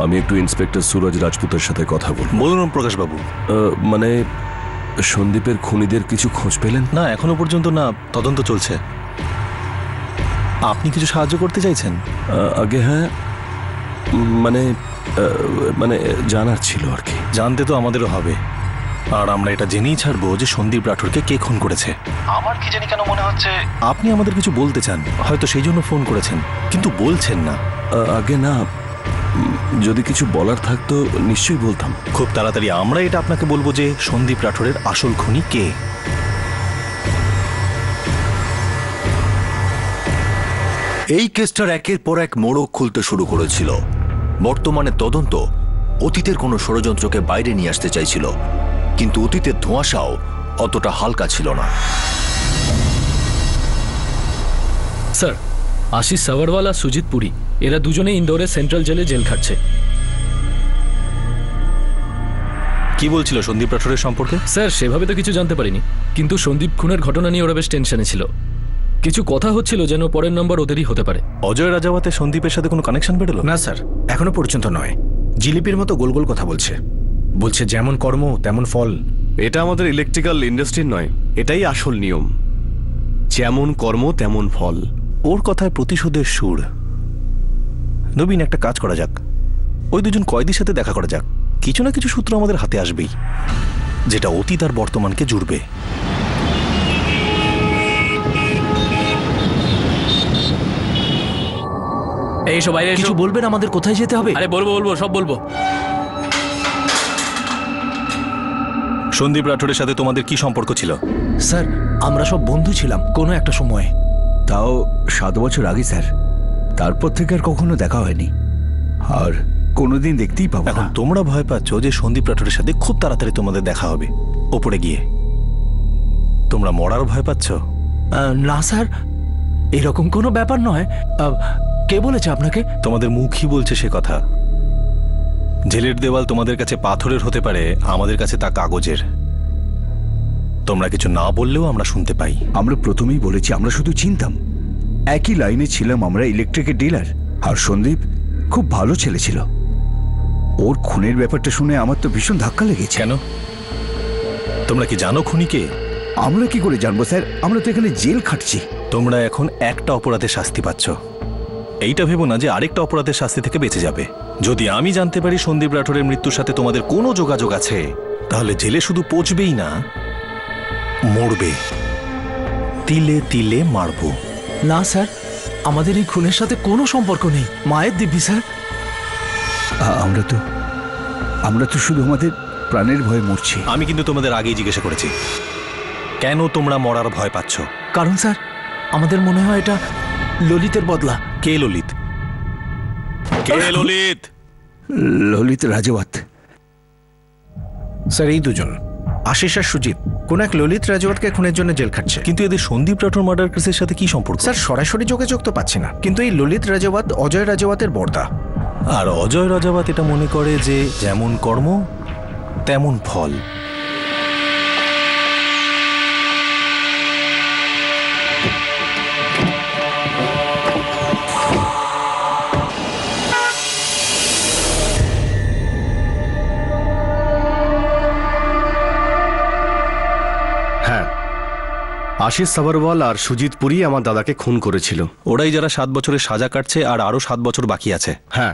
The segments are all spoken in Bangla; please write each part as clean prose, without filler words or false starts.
আমি একটু ইন্সপেক্টর সুরজ রাজপুতের সাথে কথা বলব। বলুন প্রকাশবাবু। মানে সন্দীপের খুনিদের কিছু খোঁজ পেলেন? না, এখনো পর্যন্ত না, তদন্ত চলছে। আপনি কিছু সাহায্য করতে চাইছেন? আগে হ্যাঁ, মানে মানে জানার ছিল আর কি। জানতে তো আমাদেরও হবে, আর আমরা এটা জেনেই ছাড়বো যে সন্দীপ রাঠোরকে কে খুন করেছে। আমার কি জানি কেন মনে হচ্ছে আপনি আমাদের কিছু বলতে চান, হয়তো সেই জন্য ফোন করেছেন, কিন্তু বলছেন না। আগে না, যদি কিছু বলার থাকতো নিশ্চয়ই বলতাম। খুব তাড়াতাড়ি আমরা এটা আপনাকে বলবো যে সন্দীপ রাঠোরের আসল খুনি কে। এই কেসটার একের পর এক মোড়ক খুলতে শুরু করেছিল। বর্তমানে তদন্ত অতীতের কোনো ষড়যন্ত্রকে বাইরে নিয়ে আসতে চাইছিল, কিন্তু অতীতের ধোঁয়াশাও অতটা হালকা ছিল না। স্যার, আশিস সাভারওয়াল আর সুজিত পুরী এরা দুজনে ইন্দোরের সেন্ট্রাল জেলে জেল খাটছে। কি বলছিল সন্দীপ রাঠোরের সম্পর্কে? স্যার, সেভাবে তো কিছু জানতে পারিনি, কিন্তু সন্দীপ খুনের ঘটনা নিয়ে ওরা বেশ টেনশনে ছিল। কিছু কথা হচ্ছিল যেন পরের নম্বর ওদেরই হতে পারে। অজয় রাজাওয়াতে সন্দীপের সাথে কোনো কানেকশন বেরোলো? না স্যার, এখনো পর্যন্ত নয়। জিলিপির মতো গোল গোল কথা বলছে, বলছে যেমন কর্ম তেমন ফল। এটা আমাদের ইলেকট্রিক্যাল ইন্ডাস্ট্রির নয়, এটাই আসল নিয়ম, যেমন কর্ম তেমন ফল। ওর কথায় প্রতিশোধের সুর। নবীন, একটা কাজ করা যাক, ওই দুজন কয়েদির সাথে দেখা করা যাক। কিছু না কিছু সূত্র আমাদের হাতে আসবেই, যেটা অতীত আর বর্তমানকে জুড়বে। এই সব বাইরে কিছু বলবেন আমাদের কোথায় যেতে হবে? আরে বলবো বলবো, সব বলবো। সন্দীপ রাঠোরের সাথে তোমাদের কি সম্পর্ক ছিল? স্যার, আমরা সব বন্ধু ছিলাম কোনো একটা সময়। তাও 7 বছর আগে স্যার, তারপর থেকে আর কখনো দেখা হয়নি, আর কোনোদিন দেখতেই পাবো এখন না। তোমরা ভয় পাচ্ছ যে সন্দীপ রাঠোরের সাথে খুব তাড়াতাড়ি তোমাদের দেখা হবে ওপরে গিয়ে। তোমরা মরার ভয় পাচ্ছ? না স্যার, এরকম কোনো ব্যাপার নয়। কে বলেছে আপনাকে? তোমাদের মুখই বলছে সে কথা। জেলের দেওয়াল তোমাদের কাছে পাথরের হতে পারে, আমাদের কাছে তা কাগজের। তোমরা কিছু না বললেও আমরা শুনতে পাই। আমরা প্রথমেই বলেছি আমরা শুধু চিনতাম, একই লাইনে ছিলাম আমরা, ইলেকট্রিকের ডিলার। আর সন্দীপ খুব ভালো ছেলে ছিল। ওর খুনের ব্যাপারটা শুনে আমার তো ভীষণ ধাক্কা লেগেছে। কেন? তোমরা কি জানো খুনিকে? আমরা কি করে জানবো স্যার, আমরা তো এখানে জেল খাটছি। তোমরা এখন একটা অপরাধের শাস্তি পাচ্ছ, এইটা ভেবো না যে আরেকটা অপরাধের শাস্তি থেকে বেঁচে যাবে। যদি আমি জানতে পারি সন্দীপ রাঠোরের মৃত্যুর সাথে তোমাদের কোনো যোগাযোগ আছে, তাহলে জেলে শুধু পচবেই না, মরবে। তিলে তিলে মারবো। না স্যার, আমাদের এই খুনের সাথে কোনো সম্পর্ক নেই। মায়ের দিব্যি স্যার। আমরা তো শুধু আমাদের প্রাণের ভয়ে মরছি। আমি কিন্তু তোমাদের আগেই জিজ্ঞাসা করেছি, কেন তোমরা মরার ভয় পাচ্ছ? কারণ স্যার, আমাদের মনে হয় এটা ললিতের বদলা। কে ললিত? কে ললিত? ললিত রাজাওয়াত। স্যার, এই দুজন আশিস আর সুজিত কোন এক ললিত রাজাওয়াতকে খুনের জন্য জেল খাটছে। কিন্তু এদের সন্দীপ রাঠোর মার্ডার কেসের সাথে কি সম্পর্ক? স্যার, সরাসরি যোগাযোগ তো পাচ্ছি না, কিন্তু এই ললিত রাজাওয়াত অজয় রাজাওয়াতের বর্দা। আর অজয় রাজাওয়াত এটা মনে করে যে যেমন কর্ম তেমন ফল। হ্যাঁ, আশিস সাভারওয়াল আর সুজিত পুরী আমার দাদাকে খুন করেছিল। ওরাই যারা 7 বছরের সাজা কাটছে, আর আরো 7 বছর বাকি আছে। হ্যাঁ।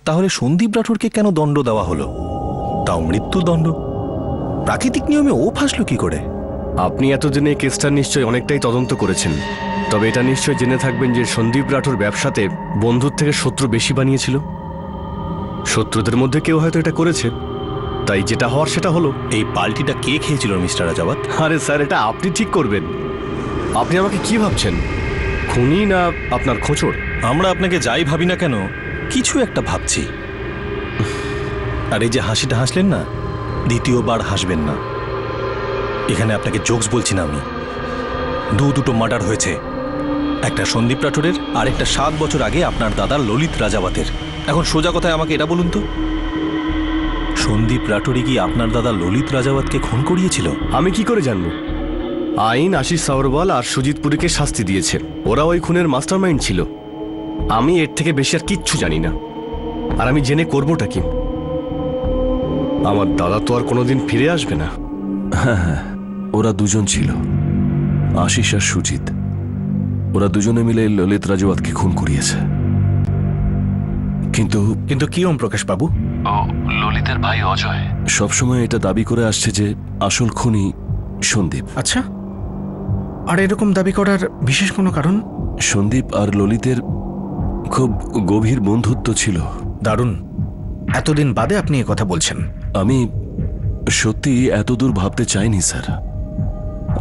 তাহলে সন্দীপ রাঠোরকে কেন দণ্ড দেওয়া হলো? তাও মৃত্যুদণ্ড। প্রাকৃতিক নিয়মে ও ফাঁসলো কি করে? আপনি এতদিনে এই কেসটা নিশ্চয়ই অনেকটাই তদন্ত করেছেন, তবে এটা নিশ্চয়ই জেনে থাকবেন যে সন্দীপ রাঠোর ব্যবসাতে বন্ধুর থেকে শত্রু বেশি বানিয়েছিল। শত্রুদের মধ্যে কেউ হয়তো এটা করেছে, তাই যেটা হওয়ার সেটা হলো। এই পাল্টিটা কে খেয়েছিল মিস্টার রাজাওয়াত? আরে স্যার, এটা আপনি ঠিক করবেন। আপনি আমাকে কি ভাবছেন, খুনি না আপনার খোঁচড়? আমরা আপনাকে যাই ভাবি না কেন, কিছু একটা ভাবছি। আর এই যে হাসিটা হাসলেন না, দ্বিতীয়বার হাসবেন না। এখানে আপনাকে জোকস বলছি না আমি। দুটো মার্ডার হয়েছে, একটা সন্দীপ রাঠোরের আর একটা 7 বছর আগে আপনার দাদা ললিত রাজাওয়াতের। এখন সোজা কথায় আমাকে এটা বলুন তো, সন্দীপ রাঠোরি কি আপনার দাদা ললিত রাজাওয়াতকে খুন করিয়েছিল? আমি কি করে জানবো? আইন আশিস সাভারওয়াল আর সুজিত পুরীকে শাস্তি দিয়েছে, ওরা ওই খুনের মাস্টারমাইন্ড ছিল। আমি এর থেকে বেশি আর কিচ্ছু জানি না। আর আমি জেনে করবোটা কি? আমার দাদা তো আর কোনোদিন ফিরে আসবে না। ওরা দুজন ছিল, আশিস আর সুজিত। ওরা দুজনে মিলে ললিত রাজওয়াতকে খুন করিয়েছে। কিন্তু কিন্তু কি ওম প্রকাশ বাবু? ও ললিতের ভাই অজয় সবসময় এটা দাবি করে আসছে যে আসল খুনি সন্দীপ। আচ্ছা, আর এরকম দাবি করার বিশেষ কোনো কারণ? সন্দীপ আর ললিতের খুব গভীর বন্ধুত্ব ছিল। দারুণ, এতদিন বাদে আপনি এ কথা বলছেন। আমি সত্যি এতদূর ভাবতে চাইনি স্যার।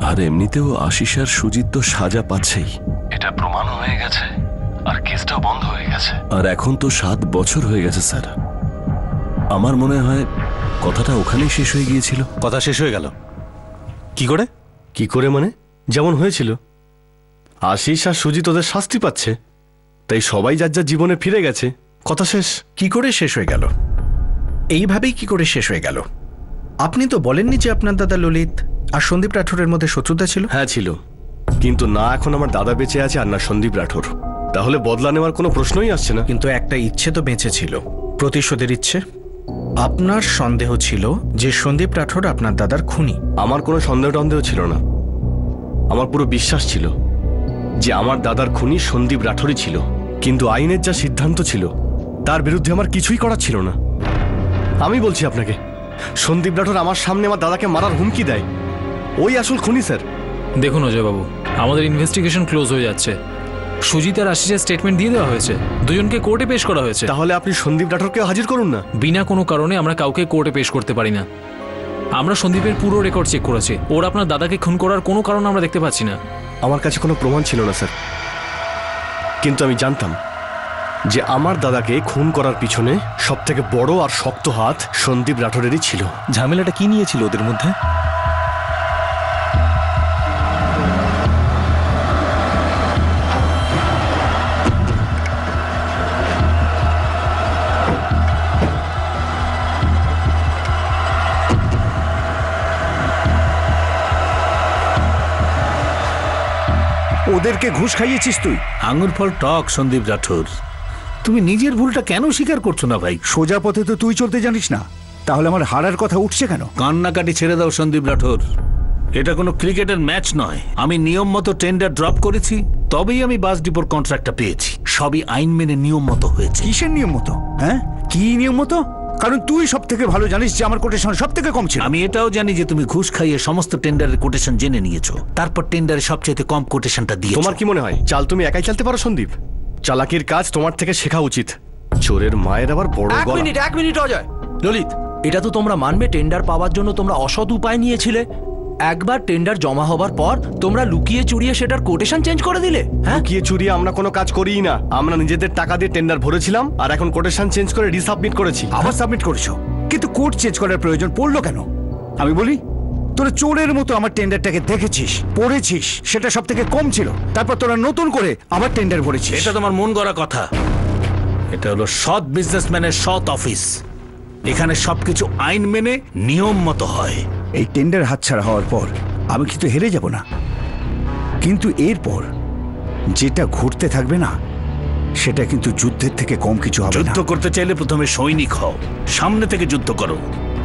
আর এমনিতেও আশিস আর সুজিত তো সাজা পাচ্ছেই, এটা প্রমাণ হয়ে গেছে, আর কেসটাও বন্ধ হয়ে গেছে। আর এখন তো 7 বছর হয়ে গেছে স্যার। আমার মনে হয় কথাটা ওখানেই শেষ হয়ে গিয়েছিল। কথা শেষ হয়ে গেল কি করে? কি করে মানে? যেমন হয়েছিল। আশিস আর সুজিত ওদের শাস্তি পাচ্ছে, তাই সবাই যার যার জীবনে ফিরে গেছে, কথা শেষ। কি করে শেষ হয়ে গেল? এইভাবেই কি করে শেষ হয়ে গেল? আপনি তো বলেননি যে আপনার দাদা ললিত আর সন্দীপ রাঠোরের মধ্যে শত্রুতা ছিল? হ্যাঁ ছিল, কিন্তু না এখন আমার দাদা বেঁচে আছে আর না সন্দীপ রাঠোর। তাহলে বদলা নেওয়ার কোনো প্রশ্নই আসছে না। কিন্তু একটা ইচ্ছে তো বেঁচে ছিল, প্রতিশোধের ইচ্ছে। আপনার সন্দেহ ছিল যে সন্দীপ রাঠোর আপনার দাদার খুনি। আমার কোনো সন্দেহ টন্দেহ ছিল না। আমার পুরো বিশ্বাস ছিল যে আমার দাদার খুনি সন্দীপ রাঠোরই ছিল। কিন্তু আইনের যা সিদ্ধান্ত ছিল তার বিরুদ্ধে আমার কিছুই করার ছিল না। আমি বলছি আপনাকে, সন্দীপ রাঠোর আমার সামনে আমার দাদাকে মারার হুমকি দেয়, ওই আসল খুনি স্যার। দেখুন অজয়বাবু, আমাদের ইনভেস্টিগেশন ক্লোজ হয়ে যাচ্ছে। সুজিত আর আশিসের স্টেটমেন্ট দিয়ে দেওয়া হয়েছে, দুজনকে কোর্টে পেশ করা হয়েছে। তাহলে আপনি সন্দীপ রাঠোরকে হাজির করুন না। বিনা কোনো কারণে আমরা কাউকে কোর্টে পেশ করতে পারি না। আমরা সন্দীপের পুরো রেকর্ড চেক করেছি, ওর আপনার দাদাকে খুন করার কোনো কারণ আমরা দেখতে পাচ্ছি না। আমার কাছে কোনো প্রমাণ ছিল না স্যার, কিন্তু আমি জানতাম যে আমার দাদাকে খুন করার পিছনে সবথেকে বড় আর শক্ত হাত সন্দীপ রাঠোরেরই ছিল। ঝামেলাটা কি নিয়েছিল ওদের মধ্যে? ওদেরকে ঘুষ খাইয়েছিস তুই। আঙুর ফল টক সন্দীপ রাঠোর, তুমি নিজের ভুলটা কেন স্বীকার করছো না ভাই? সোজা পথে তো তুই চলতে জানিস না, তাহলে আমার হারার কথা উঠছে কেন? কান্নাকাটি ছেড়ে দাও সন্দীপ রাঠোর, এটা কোনো ক্রিকেটের ম্যাচ নয়। আমি নিয়ম মতো টেন্ডার ড্রপ করেছি, তবেই আমি বাস ডিপোর কন্ট্রাক্টটা পেয়েছি। সবই আইন মেনে নিয়ম মতো হয়েছে। কিসের নিয়ম মতো? হ্যাঁ, কি নিয়ম মতো? কারণ তুই সব থেকে ভালো জানিস যে আমার কোটেশন সব থেকে কম ছিল। আমি এটাও জানি যে তুমি ঘুষ খাইয়ে সমস্ত টেন্ডারের কোটেশন জেনে নিয়েছো, তারপর টেন্ডারে সবচেয়ে কম কোটেশনটা দিয়ে। তোমার কি মনে হয় চাল তুমি একাই চালতে পারো সন্দীপ? চালাকির কাজ তোমার থেকে শেখা উচিত। চোরের মায়ের আবার বড় গলা। এক মিনিট অজয়, ললিত, এটা তো তোমরা মানবে টেন্ডার পাওয়ার জন্য তোমরা অসৎ উপায় নিয়েছিলে। একবার টেন্ডার জমা হবার পর তোমরা লুকিয়ে চুরিয়ে সেটার কোটেশন চেঞ্জ করে দিলে। হ্যাঁ, লুকিয়ে চুরিয়ে আমরা কোনো কাজ করিই না। আমরা নিজেদের টাকা দিয়ে টেন্ডার ভরেছিলাম আর এখন কোটেশন চেঞ্জ করে রিসাবমিট করেছি। আবার সাবমিট করেছো, কিন্তু কোড চেঞ্জ করার প্রয়োজন পড়লো কেন? আমি বলি, তোরা চোরের মতো আমার টেন্ডারটাকে দেখেছিস, পড়েছিস, সেটা সব থেকে কম ছিল, তারপর তোরা নতুন করে আবার টেন্ডার ভরেছিস। এটা তোমার মন গড়া কথা। এটা হলো সৎ বিজনেসম্যানের সৎ অফিস। এখানে সবকিছু আইন মেনে নিয়ম মতো হয়। এই টেন্ডার হাতছাড়া হওয়ার পর আমি কিন্তু হেরে যাব না, কিন্তু এরপর যেটা ঘটতে থাকবে না সেটা কিন্তু যুদ্ধের থেকে কম কিছু হবে না। যুদ্ধ করতে চাইলে প্রথমে সৈনিক হও, সামনে থেকে যুদ্ধ করো।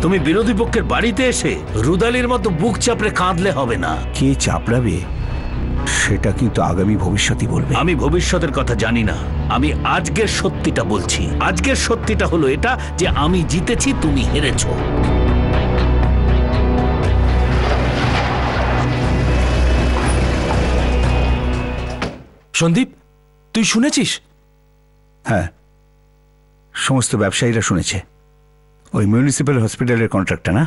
তুমি বিরোধী পক্ষের বাড়িতে এসে রুদালির মতো বুক চাপড়ে কাঁদলে হবে না। কে চাপড়াবে সেটা কিন্তু আগামী ভবিষ্যতই বলবে। আমি ভবিষ্যতের কথা জানি না, আমি আজকের সত্যিটা বলছি। আজকের সত্যিটা হলো এটা যে আমি জিতেছি, তুমি হেরেছো। সন্দীপ, তুই শুনেছিস? হ্যাঁ, সমস্ত ব্যবসায়ীরা শুনেছে। ওই মিউনিসিপ্যাল হসপিটালের কন্ট্রাক্টটা না,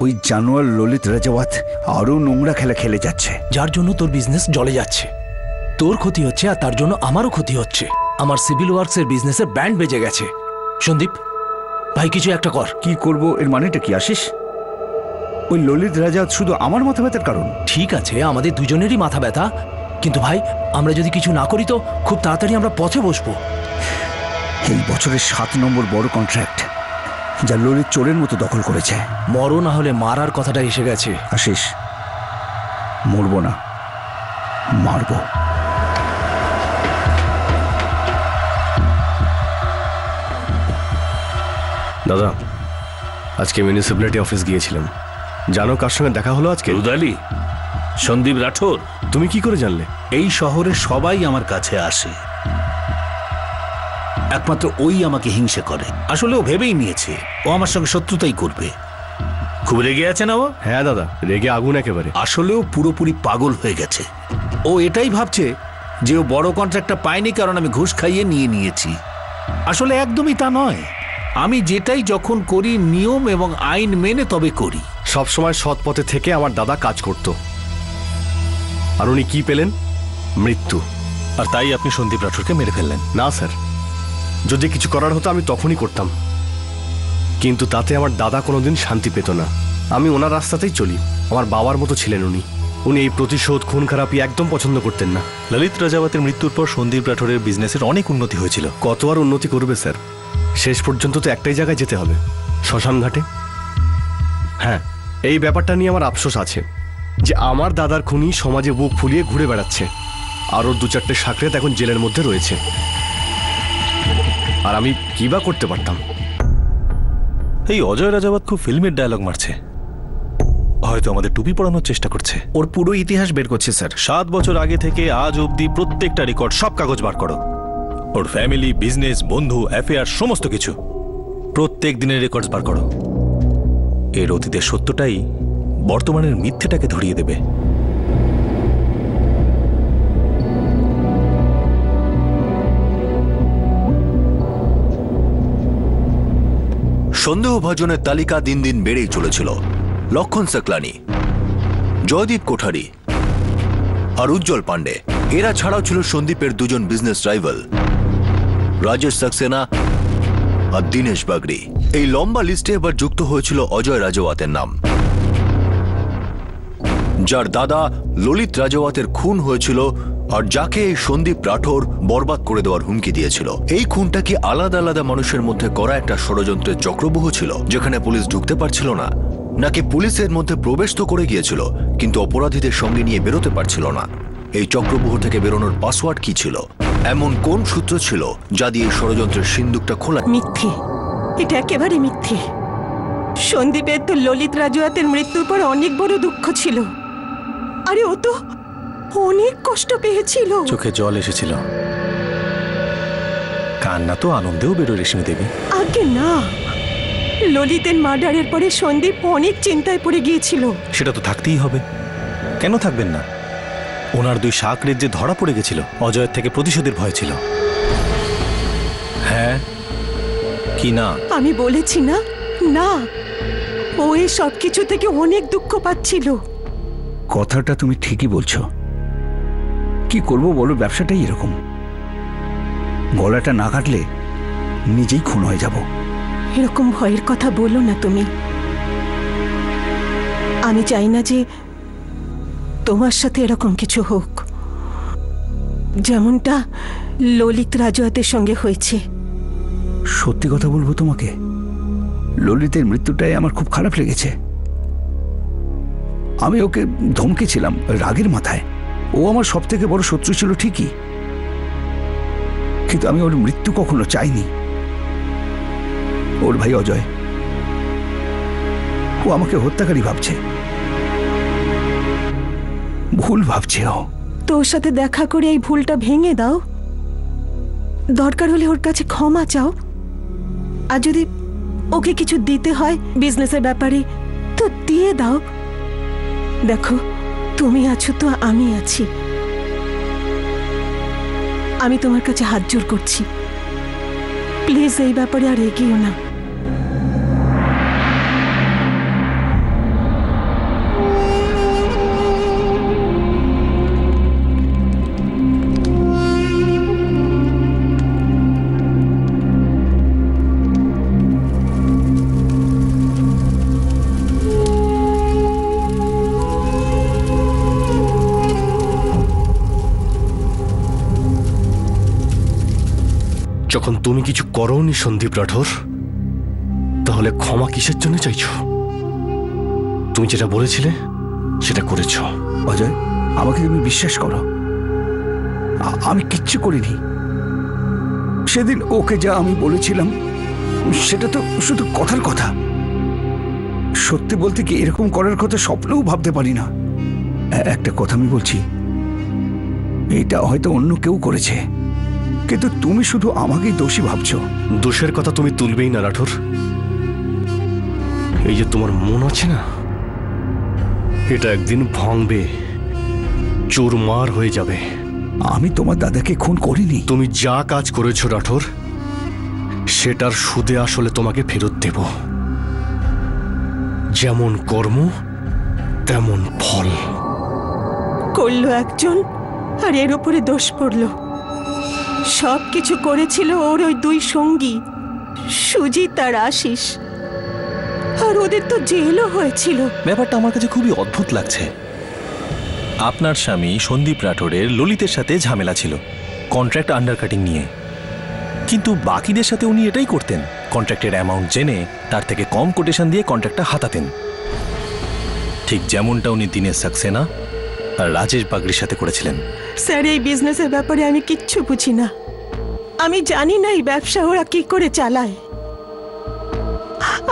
ওই জানোয়ার ললিত রাজাওয়াত আরো নোংরা খেলা খেলে যাচ্ছে, যার জন্য তোর বিজনেস জলে যাচ্ছে। তোর ক্ষতি হচ্ছে আর তার জন্য আমারও ক্ষতি হচ্ছে। আমার সিভিল ওয়ার্কসের বিজনেসের ব্যান্ড বেজে গেছে। সন্দীপ ভাই, কিছু একটা কর। কি করব? এর মানেটা কি আসিস? ওই ললিত রাজাওয়াত শুধু আমার মাথা ব্যথার কারণ? ঠিক আছে, আমাদের দুজনেরই মাথা ব্যথা, কিন্তু ভাই আমরা যদি কিছু না করি তো খুব তাড়াতাড়ি আমরা পথে বসবো। এই বছরের 7 নম্বর বড় কন্ট্রাক্ট, যা ললিত চোরের মতো দখল করেছে। মরো না হলে মারার কথাটা এসে গেছে। আশিস, মরবো না, মারবো। দাদা, আজকে মিউনিসিপ্যালিটি অফিস গিয়েছিলাম। জানো কার সঙ্গে দেখা হলো আজকে? রুদালি, সন্দীপ রাঠোর। তুমি কি করে জানলে? এই শহরে সবাই আমার কাছে আসে, একমাত্র ওই আমাকে হিংসে করে। আসলে ও ভেবেই নিয়েছে ও আমার সঙ্গে শত্রুতাই করবে। খুব রেগে আছে না ও? হ্যাঁ দাদা, রেগে আগুন একেবারে। আসলে ও পুরোপুরি পাগল হয়ে গেছে। ও এটাই ভাবছে যে ও বড় কন্ট্রাক্টটা পায়নি কারণ আমি ঘুষ খাইয়ে নিয়েছি। আসলে একদমই তা নয়। আমি যেটাই যখন করি নিয়ম এবং আইন মেনে তবে করি। সবসময় সৎ পথে থেকে আমার দাদা কাজ করত, আর উনি কি পেলেন? মৃত্যু। আর তাই আপনি সন্দীপ রাঠোরকে মেরে ফেললেন? না স্যার, যদি কিছু করার হতো আমি তখনই করতাম, কিন্তু তাতে আমার দাদা কোনোদিন শান্তি পেত না। আমি ওনার রাস্তাতেই চলি। আমার বাবার মতো ছিলেন উনি। উনি এই প্রতিশোধ, খুন খারাপি একদম পছন্দ করতেন না। ললিত রাজাওয়াতের মৃত্যুর পর সন্দীপ রাঠোরের বিজনেসের অনেক উন্নতি হয়েছিল। কত আর উন্নতি করবে স্যার? শেষ পর্যন্ত তো একটাই জায়গায় যেতে হবে, শ্মশান ঘাটে। হ্যাঁ, এই ব্যাপারটা নিয়ে আমার আফসোস আছে যে আমার দাদার খুনি সমাজে বুক ফুলিয়ে ঘুরে বেড়াচ্ছে, আরও 2-4টে সাকরেত এখন জেলের মধ্যে রয়েছে। আর আমি কি বা করতে পারতাম? এই অজয় রাজাওয়াত খুব ফিল্মের ডায়লগ মারছে, হয়তো আমাদের টুপি পড়ানোর চেষ্টা করছে। ওর পুরো ইতিহাস বের করছে স্যার। 7 বছর আগে থেকে আজ অবধি প্রত্যেকটা রেকর্ড, সব কাগজ বার করো। ওর ফ্যামিলি, বিজনেস, বন্ধু, অ্যাফেয়ার, সমস্ত কিছু প্রত্যেক দিনের রেকর্ডস বার করো। এর অতীতের সত্যটাই বর্তমানের মিথ্যেটাকে ধরিয়ে দেবে। সন্দেহভাজনের তালিকা দিন দিন বেড়েই চলেছিল। লক্ষণ সাকলানি, জয়দীপ কোঠারি আর উজ্জ্বল পান্ডে, এরা ছাড়াও ছিল সন্দীপের 2জন বিজনেস রাইভাল, রাজেশ সাক্সেনা আর দীনেশ বাগড়ি। এই লম্বা লিস্টে এবার যুক্ত হয়েছিল অজয় রাজাওয়াতের নাম, যার দাদা ললিত রাজাওয়াতের খুন হয়েছিল আর যাকে এই সন্দীপ রাঠোর বরবাদ করে দেওয়ার হুমকি দিয়েছিল। এই খুনটা কি আলাদা আলাদা মানুষের মধ্যে করা একটা ষড়যন্ত্রের চক্রব্যূহ ছিল, যেখানে পুলিশ ঢুকতে পারছিল না, নাকি পুলিশের মধ্যে প্রবেশ তো করে গিয়েছিল কিন্তু অপরাধীদের সঙ্গে নিয়ে বেরোতে পারছিল না? এই চক্রব্যূহ থেকে বেরোনোর পাসওয়ার্ড কি ছিল? এমন কোন সূত্র ছিল যা দিয়ে ষড়যন্ত্রের সিন্দুকটা খোলা? মিথ্যে, এটা একেবারে মিথ্যে। সন্দীপের তো ললিত রাজওয়াতের মৃত্যুর পর অনেক বড় দুঃখ ছিল। আরে ও তো অনেক কষ্ট পেয়েছিল, চোখে জল এসেছিল। কান্না তো আনন্দেও বেরো রেশমি দেবী। আগে না, ললিতের মার্ডারের পরে সন্দীপ অনেক চিন্তায় পড়ে গিয়েছিল। সেটা তো থাকতেই হবে, কেন থাকবেন না? ওনার 2 সাকরেত যে ধরা পড়ে গেছিল, অজয়ের থেকে প্রতিশোধের ভয় ছিল। হ্যাঁ কি না? আমি বলেছি না, না, ও এই সব কিছু থেকে অনেক দুঃখ পাচ্ছিল। কথাটা তুমি ঠিকই বলছো। কি করবো বলো, ব্যবসাটাই এরকম। গলাটা না কাটলে নিজেই খুন হয়ে যাব। এরকম ভয়ের কথা বলো না তুমি। আমি চাই না যে তোমার সাথে এরকম কিছু হোক, যেমনটা ললিত রাজওয়াতের সঙ্গে হয়েছে। সত্যি কথা বলবো তোমাকে, ললিতের মৃত্যুটাই আমার খুব খারাপ লেগেছে। আমি ওকে ধমকেছিলাম রাগের মাথায়। ও আমার সব থেকে বড় শত্রু ছিল ঠিকই, কিন্তু আমি ওর মৃত্যু কখনো চাইনি। ওর ভাই অজয়, ও আমাকে হত্যাকারী ভাবছে, ভুল ভাবছে। ও তোর সাথে দেখা করে এই ভুলটা ভেঙে দাও। দরকার হলে ওর কাছে ক্ষমা চাও। আর যদি ওকে কিছু দিতে হয় বিজনেসের ব্যাপারে তো দিয়ে দাও। দেখো, তুমি আছো তো আমি আছি। আমি তোমার কাছে হাত জোড় করছি, প্লিজ এই ব্যাপারে আর এগিয়েও না। যখন তুমি কিছু করোনি সন্দীপ রাঠোর, তাহলে ক্ষমা কিসের জন্য চাইছো? তুমি যেটা বলেছিলে সেটা করেছ। অজয়, আমাকে তুমি বিশ্বাস করো, আমি কিচ্ছু করিনি। সেদিন ওকে যা আমি বলেছিলাম সেটা তো শুধু কথার কথা। সত্যি বলতে কি এরকম করার কথা স্বপ্নেও ভাবতে পারি না। একটা কথা আমি বলছি, এটা হয়তো অন্য কেউ করেছে, কিন্তু তুমি শুধু আমাকেই দোষী ভাবছো। দোষের কথা তুমি তুলবেই না রাঠোর। এই যে তোমার মন আছে না, এটা একদিন ভাঙবে, চুরমার হয়ে যাবে। আমি তোমার দাদাকে খুন করিনি। তুমি যা কাজ করেছো রাঠোর, সেটার সুদে আসলে তোমাকে ফেরত দেব। যেমন কর্ম তেমন ফল। করলো একজন, আর এর উপরে দোষ পড়ল। সব কিছু করেছিল ওর ওই দুই সঙ্গী, সুজিত আর আশিস, আর ওদের তো জেলও হয়েছিল। ব্যাপারটা আমার কাছে খুবই অদ্ভুত লাগছে। আপনার স্বামী সন্দীপ রাঠোরের ললিতের সাথে ঝামেলা ছিল কন্ট্রাক্ট আন্ডারকাটিং নিয়ে, কিন্তু বাকিদের সাথে উনি এটাই করতেন, কন্ট্রাক্টের অ্যামাউন্ট জেনে তার থেকে কম কোটেশন দিয়ে কন্ট্রাক্টটা হাতাতেন। ঠিক যেমনটা উনি দীনেশ সাক্সেনা আর রাজেশ বাগড়ির সাথে করেছিলেন। স্যার, এই বিজনেসের ব্যাপারে আমি কিচ্ছু বুঝি না। আমি জানি না এই ব্যবসা ওরা কি করে চালায়।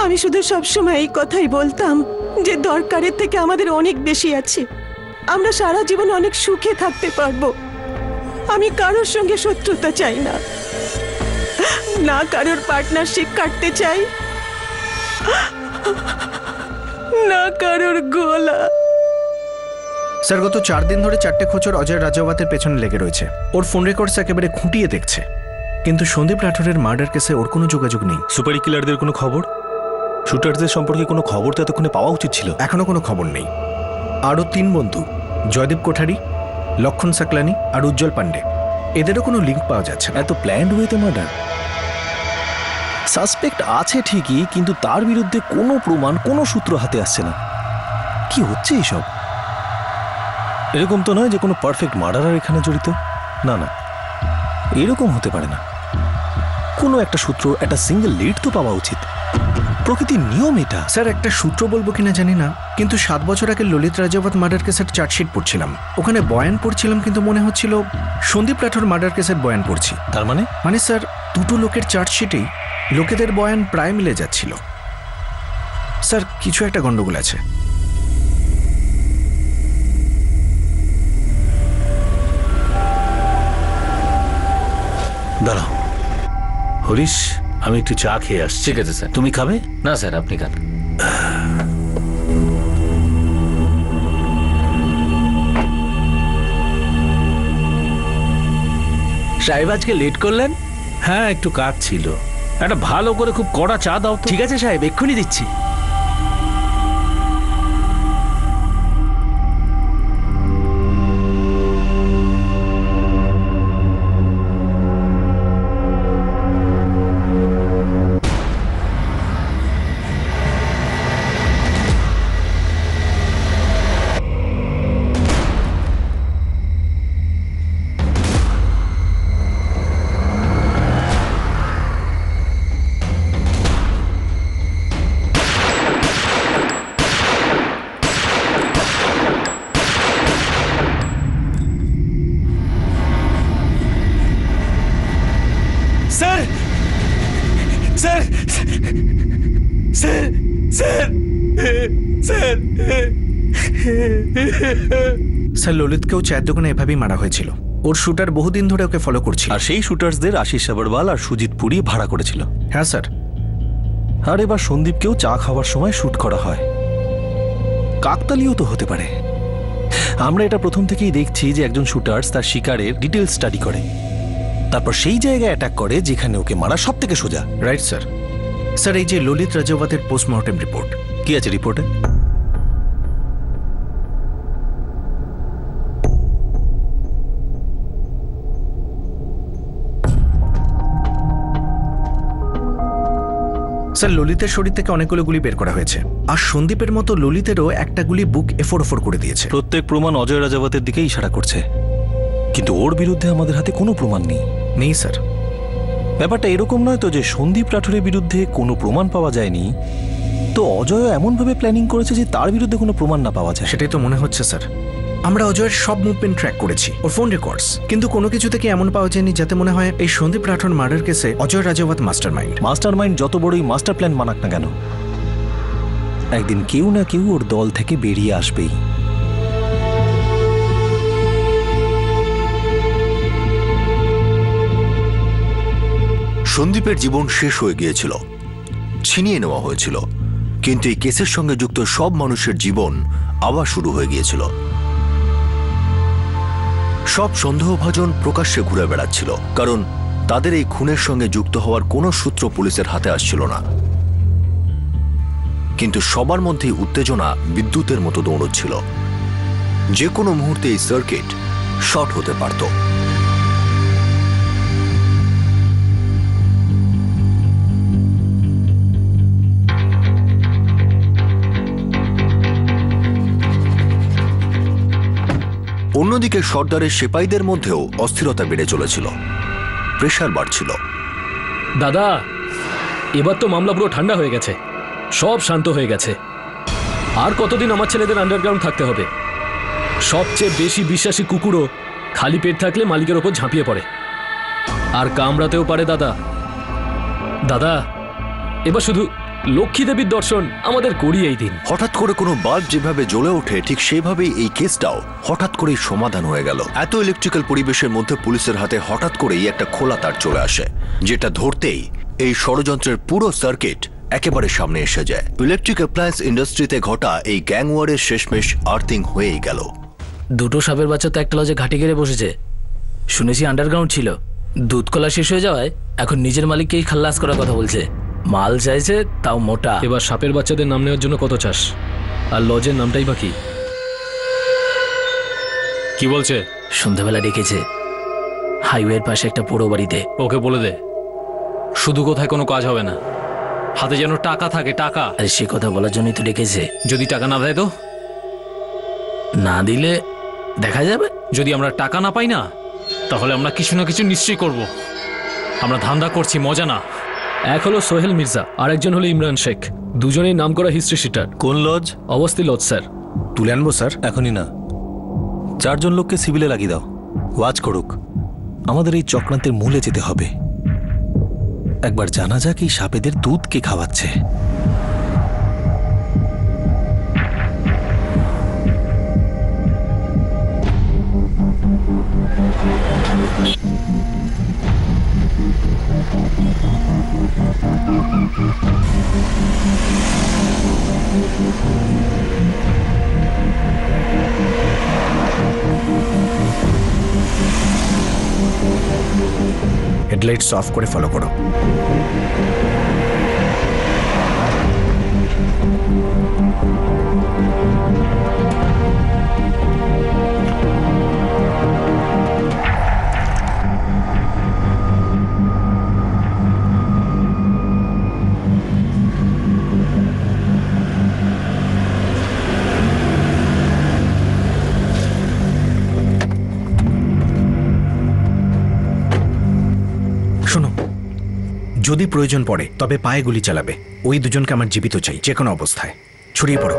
আমি শুধু সবসময় এই কথাই বলতাম যে দরকারের থেকে আমাদের অনেক বেশি আছে, আমরা সারা জীবন অনেক সুখে থাকতে পারবো। আমি কারোর সঙ্গে শত্রুতা চাই না, না কারোর পার্টনারশিপ কাটতে চাই, না কারোর গোলা। স্যার, গত 4 দিন ধরে 4টে খোঁচর অজয় রাজাওয়াতের পেছনে লেগে রয়েছে। ওর ফোন রেকর্ডস একেবারে খুঁটিয়ে দেখছে, কিন্তু সন্দীপ রাঠোরের মার্ডার কেসে ওর কোনো যোগাযোগ নেই। সুপারি কিলারদের কোনো খবর, শুটারদের সম্পর্কে কোনো খবর তো এতক্ষণে পাওয়া উচিত ছিল। এখনো কোনো খবর নেই। আরও 3 বন্ধু, জয়দীপ কোঠারি, লক্ষণ সাকলানি আর উজ্জ্বল পান্ডে, এদেরও কোনো লিঙ্ক পাওয়া যাচ্ছে না। এত প্ল্যান্ড ওয়েতে মার্ডার। সাসপেক্ট আছে ঠিকই, কিন্তু তার বিরুদ্ধে কোনো প্রমাণ, কোনো সূত্র হাতে আসছে না। কি হচ্ছে এইসব? এরকম তো নয় যে কোনো পারফেক্ট মার্ডারার এখানে জড়িত। না না, এরকম হতে পারে না। কোনো একটা সূত্র, একটা সিঙ্গেল লিড তো পাওয়া উচিত। প্রকৃতির নিয়ম এটা। স্যার, একটা সূত্র বলবো কিনা জানি না, কিন্তু 7 বছর আগে ললিত রাজাওয়াত মার্ডার কেসের চার্জশিট পড়ছিলাম। ওখানে বয়ান পড়ছিলাম, কিন্তু মনে হচ্ছিল সন্দীপ রাঠোর মার্ডার কেসের বয়ান পড়ছি। তার মানে স্যার, দুটো লোকের চার্জশিটেই লোকেদের বয়ান প্রায় মিলে যাচ্ছিল। স্যার, কিছু একটা গন্ডগোল আছে। দাঁড়াও হরিশ, আমি একটু চা খেয়ে আসছি। ঠিক আছে স্যার। তুমি খাবে? না স্যার, আপনি খান। সাহেব, আজকে লেট করলেন? হ্যাঁ, একটু কাজ ছিল। একটা ভালো করে খুব কড়া চা দাও তো। ঠিক আছে সাহেব, এক্ষুনি দিচ্ছি। স্যার, ললিতকেও চায়ের দোকানে এভাবেই মারা হয়েছিল। ওর শুটার বহুদিন ধরে ওকে ফলো করছিল। আর সেই শুটার্সদের আশিস সাবরওয়াল আর সুজিত পুরী ভাড়া করেছিল। হ্যাঁ স্যার। আর এবার সন্দীপকেও চা খাওয়ার সময় শুট করা হয়। কাকতালীয় তো হতে পারে। আমরা এটা প্রথম থেকেই দেখছি যে একজন শুটার্স তার শিকারের ডিটেল স্টাডি করে, তারপর সেই জায়গায় অ্যাটাক করে যেখানে ওকে মারা সব থেকে সোজা। Right sir. স্যার, এই যে ললিত রাজাওয়াতের পোস্টমর্টেম রিপোর্ট, কি আছে রিপোর্টে? স্যার, ললিতের শরীর থেকে অনেকগুলো গুলি বের করা হয়েছে, আর সন্দীপের মতো ললিতেরও একটা গুলি বুক এফোর করে দিয়েছে। প্রত্যেক প্রমাণ অজয় রাজাওয়াতের দিকে ইশারা করছে, কিন্তু ওর বিরুদ্ধে আমাদের হাতে কোনো প্রমাণ নেই। নেই স্যার। ব্যাপারটা এরকম নয় তো যে সন্দীপ রাঠোরের বিরুদ্ধে কোনো প্রমাণ পাওয়া যায়নি, তো অজয় এমনভাবে প্ল্যানিং করেছে যে তার বিরুদ্ধে কোনো প্রমাণ না পাওয়া যায়। সেটাই তো মনে হচ্ছে স্যার। আমরা অজয়ের সব মুভমেন্ট ট্র্যাক করেছি, ওর ফোন রেকর্ডস, কিন্তু কোনো কিছু থেকে এমন পাওয়া যায়নি যাতে মনে হয় এই সন্দীপ রাঠোর মার্ডার কেসে অজয় রাজাওয়াত মাস্টার মাইন্ড যত বড়ই মাস্টার প্ল্যান মানাক না কেন, একদিন কেউ না কেউ ওর দল থেকে বেরিয়ে আসবেই। সন্দীপের জীবন শেষ হয়ে গিয়েছিল, ছিনিয়ে নেওয়া হয়েছিল, কিন্তু এই কেসের সঙ্গে যুক্ত সব মানুষের জীবন আবার শুরু হয়ে গিয়েছিল। সব সন্দেহভাজন প্রকাশ্যে ঘুরে বেড়াচ্ছিল, কারণ তাদের এই খুনের সঙ্গে যুক্ত হওয়ার কোনো সূত্র পুলিশের হাতে আসছিল না। কিন্তু সবার মধ্যেই উত্তেজনা বিদ্যুতের মতো দৌড়চ্ছিল। যে কোনো মুহূর্তে এই সার্কিট শর্ট হতে পারত। অন্যদিকে সর্দারের সিপাহীদের মধ্যেও অস্থিরতা বেড়ে চলেছিল, প্রেশার বাড়ছিল। দাদা, এবার তো মামলা পুরো ঠান্ডা হয়ে গেছে, সব শান্ত হয়ে গেছে। আর কতদিন আমার ছেলেদের আন্ডারগ্রাউন্ড থাকতে হবে? সবচেয়ে বেশি বিশ্বাসী কুকুরও খালি পেট থাকলে মালিকের ওপর ঝাঁপিয়ে পড়ে, আর কামড়াতেও পারে। দাদা দাদা এবার শুধু লক্ষ্মী দেবীর দর্শন আমাদের করি এই দিন। হঠাৎ করে কোনো বাল্ব যেভাবে জ্বলে ওঠে, ঠিক সেইভাবেই এই কেসটাও হঠাৎ করেই সমাধান হয়ে গেল। এত ইলেকট্রিক্যাল পরিবেশের মধ্যে পুলিশের হাতে হঠাৎ করেই একটা খোলা তার চলে আসে, যেটা ধরতেই এই ষড়যন্ত্রের পুরো সার্কিট একেবারে সামনে এসে যায়। ইলেকট্রিক অ্যাপ্লায়েন্স ইন্ডাস্ট্রিতে ঘটা এই গ্যাং ওয়ারের শেষমেশ আর্থিং হয়েই গেল। দুটো সাপের বাচ্চা তো একটা লজে ঘাটে গেড়ে বসেছে, শুনেছি আন্ডারগ্রাউন্ড ছিল। দুধ কলা শেষ হয়ে যাওয়ায় এখন নিজের মালিককেই খাল্লাস করার কথা বলছে। মাল চাইছে, তাও মোটা। এবার সাপের বাচ্চাদের নাম নেওয়ার জন্য কত চাস? আর লজের নামটাই বা কি বলছে? সন্ধ্যাবেলা ডেকেছে হাইওয়ের পাশে একটা পোড়ো বাড়িতে। ওকে বলে দে শুধু কোথায় কোনো কাজ হবে না, হাতে যেন টাকা থাকে। টাকা? আরে সে কথা বলার জন্যই তো ডেকেছে। যদি টাকা না দেয় তো? না দিলে দেখা যাবে। যদি আমরা টাকা না পাই না, তাহলে আমরা কিছু না কিছু নিশ্চয়ই করব। আমরা ধান্দা করছি, মজা না। এক হলো সোহেল মির্জা, আর একজন হলো ইমরান শেখ, দুজনেই নাম করা হিস্ট্রি শিটার। কোন লজ? অবস্থি lodge sir. তুলে আনবো স্যার? এখনই না, 4 জন লোককে সিভিলে লাগিয়ে দাও, ওয়াচ করুক। আমাদের এই চক্রান্তের মূলে যেতে হবে। একবার জানা যাক এই সাপেদের দুধ কে খাওয়াচ্ছে। হেডলাইটস অফ করে ফলো করো। শোনো, যদি প্রয়োজন পড়ে তবে পায়ে গুলি চালাবে। ওই দুজনকে আমার জীবিত চাই, যে কোনো অবস্থায়। ছড়িয়ে পড়ো।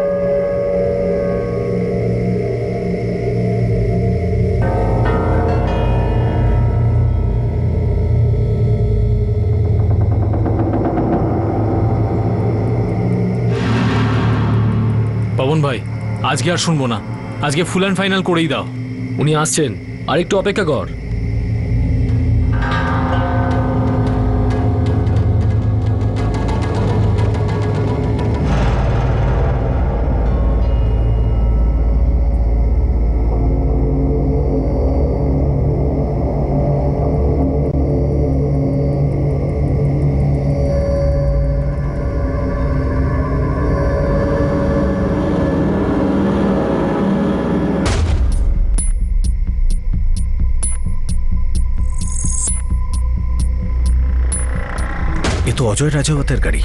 পবন ভাই, আজকে আর শুনবো না, আজকে ফুল অ্যান্ড ফাইনাল করেই দাও। উনি আসছেন, আর একটু অপেক্ষা কর। এ তো অজয় রাজাওয়াতের গাড়ি।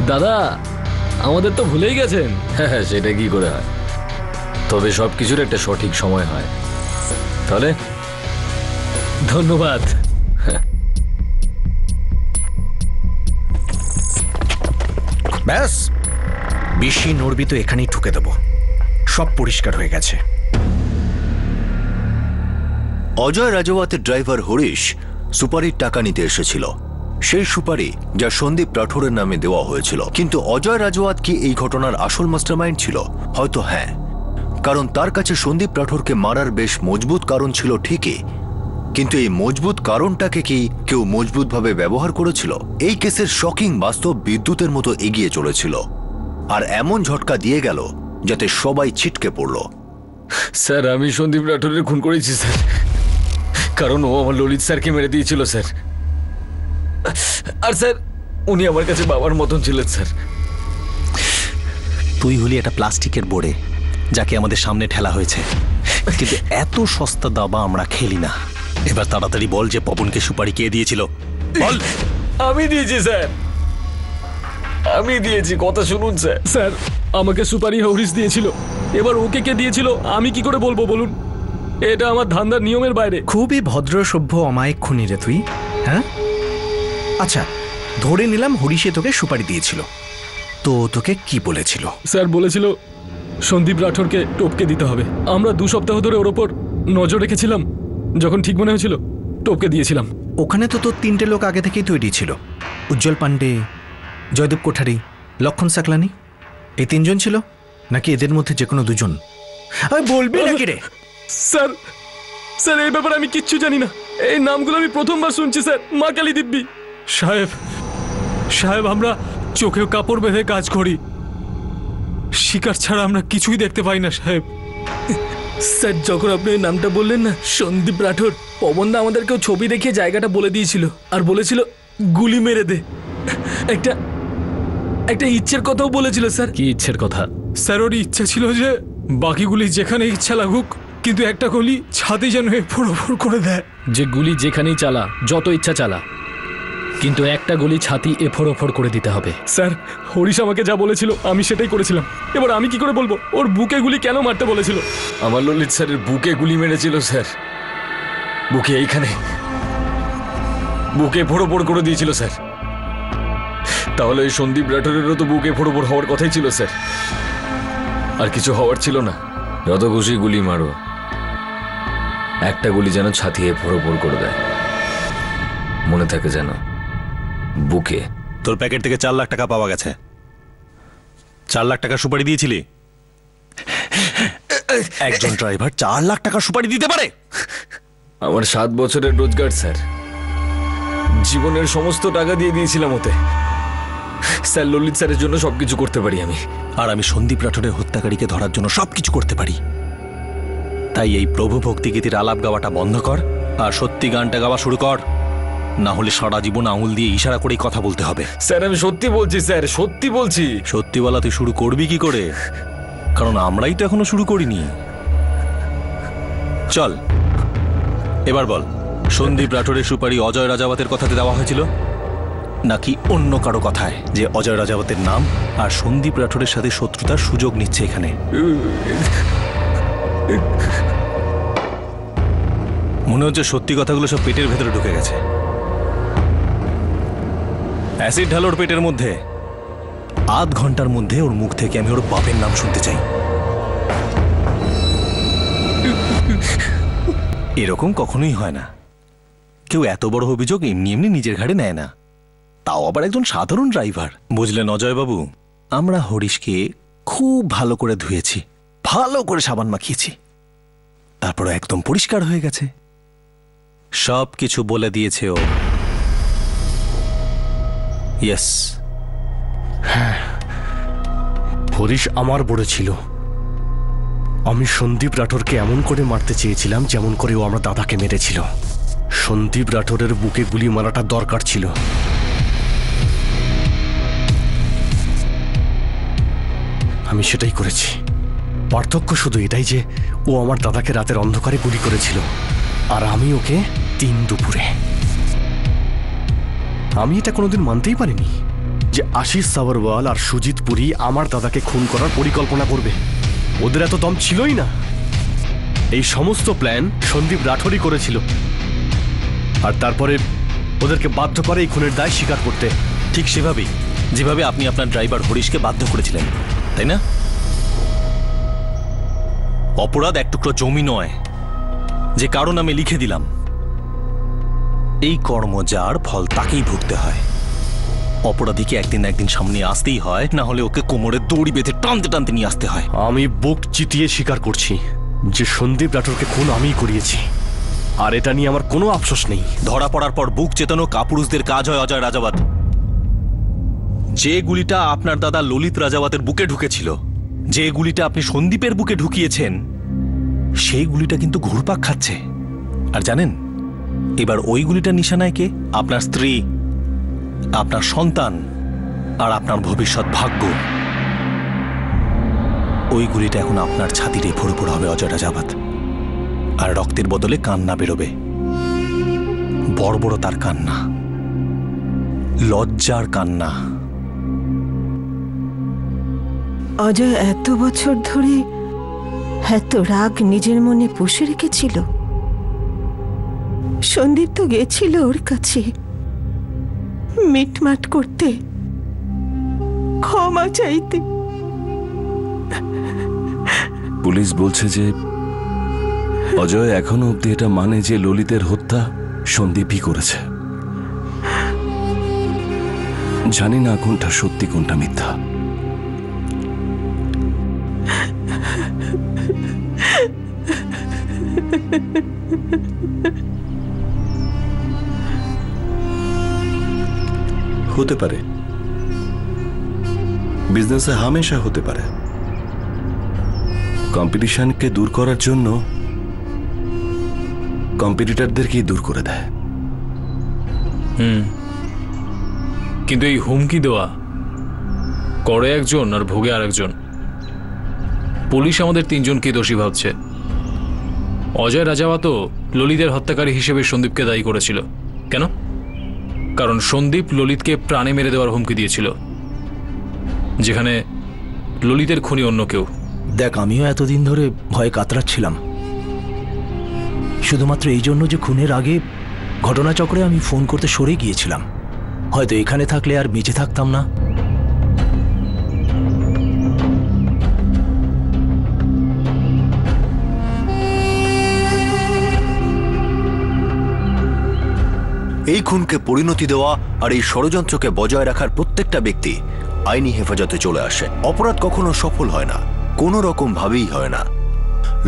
দাদা, আমাদের তো ভুলেই গেছেন। হ্যাঁ, সেটা কি করে হয়? তবে সবকিছুর একটা সঠিক সময় হয়। তাহলে ধন্যবাদ। ব্যাস, বেশি নড়বি তো এখানেই ঠুকে দেবো। সব পরিষ্কার হয়ে গেছে। অজয় রাজওয়াতের ড্রাইভার হরিশ সুপারির টাকা নিতে এসেছিল, সেই সুপারি যা সন্দীপ রাঠোরের নামে দেওয়া হয়েছিল। কিন্তু অজয় রাজওয়াত কি এই ঘটনার আসল মাস্টারমাইন্ড ছিল? হয়তো হ্যাঁ, কারণ তার কাছে সন্দীপ রাঠোরকে মারার বেশ মজবুত কারণ ছিল ঠিকই, কিন্তু এই মজবুত কারণটাকে কি কেউ মজবুতভাবে ব্যবহার করেছিল? এই কেসের শকিং বাস্তব বিদ্যুতের মতো এগিয়ে চলেছিল, আর এমন ঝটকা দিয়ে গেল যাতে সবাই ছিটকে পড়ল। স্যার, আমি সন্দীপ রাঠোরের খুন করেছি স্যার, কারণ ও আমার ললিত স্যারকে মেরে দিয়েছিল স্যার। আর স্যার, উনি আমার কাছে বাবার মতন ছিলেন স্যার। তুই হলি একটা প্লাস্টিকের বোর্ডে যাকে আমাদের সামনে ঠেলা হয়েছে, কিন্তু এত সস্তা দাবা আমরা খেলি না। এবার তাড়াতাড়ি বল যে পবনকে সুপারি কে দিয়েছিল, বল। আমি দিয়েছি স্যার, আমি দিয়েছি, কথা শুনুন স্যার। স্যার, আমাকে সুপারি হরিশ দিয়েছিল, এবার ওকে কে দিয়েছিল আমি কি করে বলবো বলুন? এটা আমার ধান্দার নিয়মের বাইরে। খুবই ভদ্র সভ্য অমায়িক খুনি রে তুই। হ্যাঁ, আচ্ছা ধরে নিলাম হরিশে তোকে সুপারি দিয়েছিল, তো তোকে কি বলেছিল? স্যার বলেছিল সন্দীপ রাঠোরকে টপকে দিতে হবে। আমরা 2 সপ্তাহ ধরে ওর ওপর নজর রেখেছিলাম, যখন ঠিক মনে হয়েছিল টপকে দিয়েছিলাম। ওখানে তো তোর 3টে লোক আগে থেকেই তৈরি ছিল, উজ্জ্বল পান্ডে, জয়দেব কোঠারি, লক্ষণ সাকলানি। এই 3 জন ছিল, নাকি এদের মধ্যে যে কোনো 2 জন? বলবি নাকি রে? স্যার, স্যার এই ব্যাপারে আমি কিচ্ছু জানি না, এই নামগুলো আমি প্রথমবার শুনছি স্যার। মা কালী দিব্যি। সাহেব, আমরা চোখে কাপড় বেঁধে কাজ করি, শিকার ছাড়া আমরা কিছুই দেখতে পাই না সাহেব। স্যার, যখন আপনি ওই নামটা বললেন না, সন্দীপ রাঠোর, পবনদা আমাদেরকেও ছবি দেখিয়ে জায়গাটা বলে দিয়েছিল, আর বলেছিল গুলি মেরে দে। একটা ইচ্ছের কথাও বলেছিল স্যার। কি ইচ্ছের কথা? স্যার, ওর ইচ্ছা ছিল যে বাকিগুলি যেখানে ইচ্ছা লাগুক, কিন্তু একটা গুলি ছাদে যেন ফোড় করে দেয়। যে গুলি যেখানেই চালা, যত ইচ্ছা চালা, কিন্তু একটা গুলি ছাতি এফোড় করে দিতে হবে। স্যার, হরিশ আমাকে যা বলেছিল আমি সেটাই করেছিলাম। এবার আমি কি করে বলবো ওর বুকে গুলি কেন মারতে বলেছিল? আমার ললিত স্যারের বুকে গুলি মেরেছিল স্যার, বুকে এইখানে, বুকে ফোড় করে দিয়েছিল স্যার। তাহলে এই সন্দীপ রাঠোরেরও তো বুকে ফোড় হওয়ার কথাই ছিল স্যার, আর কিছু হওয়ার ছিল না। যত খুশি গুলি মারো, একটা গুলি যেন ছাতিয়ে ফোড় করে দেয়, মনে থাকে যেন বুকে। তোর প্যাকেট থেকে 4 লাখ টাকা পাওয়া গেছে। 4 লাখ টাকা সুপারি দিয়েছিলি? একজন ড্রাইভার 4 লাখ টাকা সুপারি দিতে পারে? আমার 7 বছরের রোজগার স্যার, জীবনের সমস্ত টাকা দিয়ে দিয়েছিলাম ওতে। স্যার, ললিত স্যারের জন্য সবকিছু করতে পারি আমি। আর আমি সন্দীপ রাঠোরের হত্যাকারীকে ধরার জন্য সবকিছু করতে পারি। তাই এই প্রভু ভক্তি গীতির আলাপ গাওয়াটা বন্ধ কর, আর সত্যি গানটা গাওয়া শুরু কর, না হলে সারা জীবন আঙুল দিয়ে ইশারা করেই কথা বলতে হবে। স্যার, আমি সত্যি বলছি স্যার, সত্যি বলছি। সত্যি বলা তুই শুরু করবি কি করে? কারণ আমরাই তো এখনো শুরু করিনি। চল, এবার বল, সন্দীপ রাঠোরের সুপারি অজয় রাজাওয়াতের কথাতে দেওয়া হয়েছিল, নাকি অন্য কারো কথায় যে অজয় রাজাওয়াতের নাম আর সন্দীপ রাঠোরের সাথে শত্রুতার সুযোগ নিচ্ছে এখানে? মনে হচ্ছে সত্যি কথাগুলো সব পেটের ভেতরে ঢুকে গেছে। অ্যাসিড ঢালোর পেটের মধ্যে, আধ ঘন্টার মধ্যে ওর মুখ থেকে আমি ওর বাপের নাম শুনতে চাই। এরকম কখনোই হয় না, কেউ এত বড় অভিযোগ এমনি এমনি নিজের ঘাড়ে নেয় না, তাও আবার একজন সাধারণ ড্রাইভার। বুঝলেন অজয় বাবু, আমরা হরিশকে খুব ভালো করে ধুয়েছি, ভালো করে সাবান মাখিয়েছি, তারপর একদম পরিষ্কার হয়ে গেছে, সব কিছু বলে দিয়েছে ও। ইয়েস, হ্যাঁ, হরিশ আমার বড় ছিল। আমি সন্দীপ রাঠোরকে এমন করে মারতে চেয়েছিলাম যেমন করে ও আমার দাদাকে মেরেছিল। সন্দীপ রাঠোরের বুকে গুলি মারাটা দরকার ছিল। আমি সেটাই করেছি। পার্থক্য শুধু এটাই যে ও আমার দাদাকে রাতের অন্ধকারে গুলি করেছিল, আর আমি ওকে 3 দুপুরে। আমি এটা কোনোদিন মানতেই পারিনি যে আশিস সাবরওয়াল আর সুজিত পুরী আমার দাদাকে খুন করার পরিকল্পনা করবে। ওদের এত দম ছিলই না। এই সমস্ত প্ল্যান সন্দীপ রাঠোরই করেছিল, আর তারপরে ওদেরকে বাধ্য করে এই খুনের দায় স্বীকার করতে। ঠিক সেভাবেই যেভাবে আপনি আপনার ড্রাইভার হরিশকে বাধ্য করেছিলেন, তাই না? অপরাধ এক টুকরো জমি নয় যে কারো নামে লিখে দিলাম। এই কর্ম যার ফল তাকেই ভুগতে হয়। অপরাধীকে একদিন না একদিন সামনে আসতেই হয়, না হলে ওকে কোমরে দড়ি বেঁধে টানতে টানতে নিয়ে আসতে হয়। আমি বুক চিতিয়ে স্বীকার করছি যে সন্দীপ রাঠোরকে খুন আমিই করিয়েছি, আর এটা নিয়ে আমার কোনো আফসোস নেই। ধরা পড়ার পর বুক চেতানো কাপুরুষদের কাজ হয় অজয় রাজাওয়াত। যে গুলিটা আপনার দাদা ললিত রাজাওয়াতের বুকে ঢুকেছিল, যে গুলিটা আপনি সন্দীপের বুকে ঢুকিয়েছেন, সেই গুলিটা কিন্তু ঘুরপাক খাচ্ছে। আর জানেন এবার ওই গুলিটার নিশানায় কে? আপনার স্ত্রী, আপনার সন্তান আর আপনার ভবিষ্যৎ ভাগ্য। ওই গুলিটা এখন আপনার ছাতিরে ফুরফুর হবে অজয় রাজাওয়াত, আর রক্তের বদলে কান্না বেরোবে। বর্বরতার কান্না, লজ্জার কান্না। অজয় এত বছর ধরে এত রাগ নিজের মনে পুষে রেখেছিল। সন্দীপ তো গেছিল ওর কাছে মিটমাট করতে, ক্ষমা চাইতে। পুলিশ বলছে যে অজয় এখনো অব্দি এটা মানে যে ললিতের হত্যা সন্দীপই করেছে। জানি না কোনটা সত্যি কোনটা মিথ্যা। হতে পারে, বিজনেসে হামেশা হতে পারে। কম্পিটিশনকে দূর করার জন্য কম্পিটিটরদেরকেই দূর করে দেয়। কিন্তু এই হুমকি দেওয়া করে একজন আর ভোগে আরেকজন। পুলিশ আমাদের তিনজনকে দোষী ভাবছে। অজয় রাজাওয়াতও ললিতের হত্যাকারী হিসেবে সন্দীপকে দায়ী করেছিল। কেন? কারণ সন্দীপ ললিতকে প্রাণে মেরে দেওয়ার হুমকি দিয়েছিল, যেখানে ললিতের খুনি অন্য কেউ। দেখ, আমিও এতদিন ধরে ভয়ে কাতরাচ্ছিলাম, শুধুমাত্র এই জন্য যে খুনের আগে ঘটনাচক্রে আমি ফোন করতে সরে গিয়েছিলাম। হয়তো এখানে থাকলে আর বেঁচে থাকতাম না। এই খুনকে পরিণতি দেওয়া আর এই ষড়যন্ত্রকে বজায় রাখার প্রত্যেকটা ব্যক্তি আইনি হেফাজতে চলে আসে। অপরাধ কখনো সফল হয় না, কোনো রকম ভাবেই হয় না।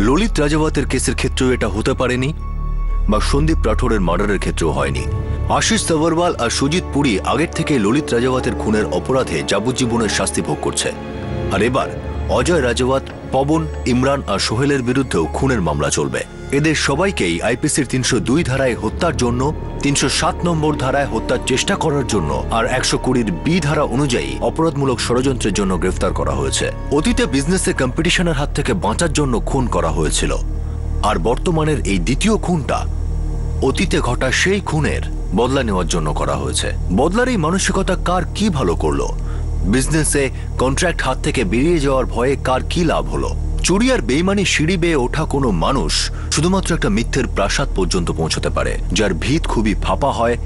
ললিত রাজাওয়াতের কেসের ক্ষেত্রেও এটা হতে পারেনি, বা সন্দীপ রাঠোরের মার্ডারের ক্ষেত্রেও হয়নি। আশিস সাভারওয়াল আর সুজিত পুরী আগের থেকে ললিত রাজাওয়াতের খুনের অপরাধে যাবজ্জীবনের শাস্তি ভোগ করছে। আর এবার অজয় রাজাওয়াত, পবন, ইমরান আর সোহেলের বিরুদ্ধেও খুনের মামলা চলবে। এদের সবাইকেই আইপিসির ৩০২ ধারায় হত্যার জন্য, ৩০৭ নম্বর ধারায় হত্যার চেষ্টা করার জন্য আর ১২০ বি ধারা অনুযায়ী অপরাধমূলক ষড়যন্ত্রের জন্য গ্রেফতার করা হয়েছে। অতীতে বিজনেসে কম্পিটিশনের হাত থেকে বাঁচার জন্য খুন করা হয়েছিল, আর বর্তমানের এই দ্বিতীয় খুনটা অতীতে ঘটা সেই খুনের বদলা নেওয়ার জন্য করা হয়েছে। বদলার এই মানসিকতা কার কি ভালো করলো? বিজনেসে কন্ট্রাক্ট হাত থেকে বেরিয়ে যাওয়ার ভয়ে কার কি লাভ হলো? চুরি আর বেইমানি সিঁড়ি বেয়ে ওঠা কোনো মানুষ শুধুমাত্র একটা মিথ্যের প্রাসাদ পর্যন্ত পৌঁছতে পারে, যার ভিত খুবই ফাঁপা হয়,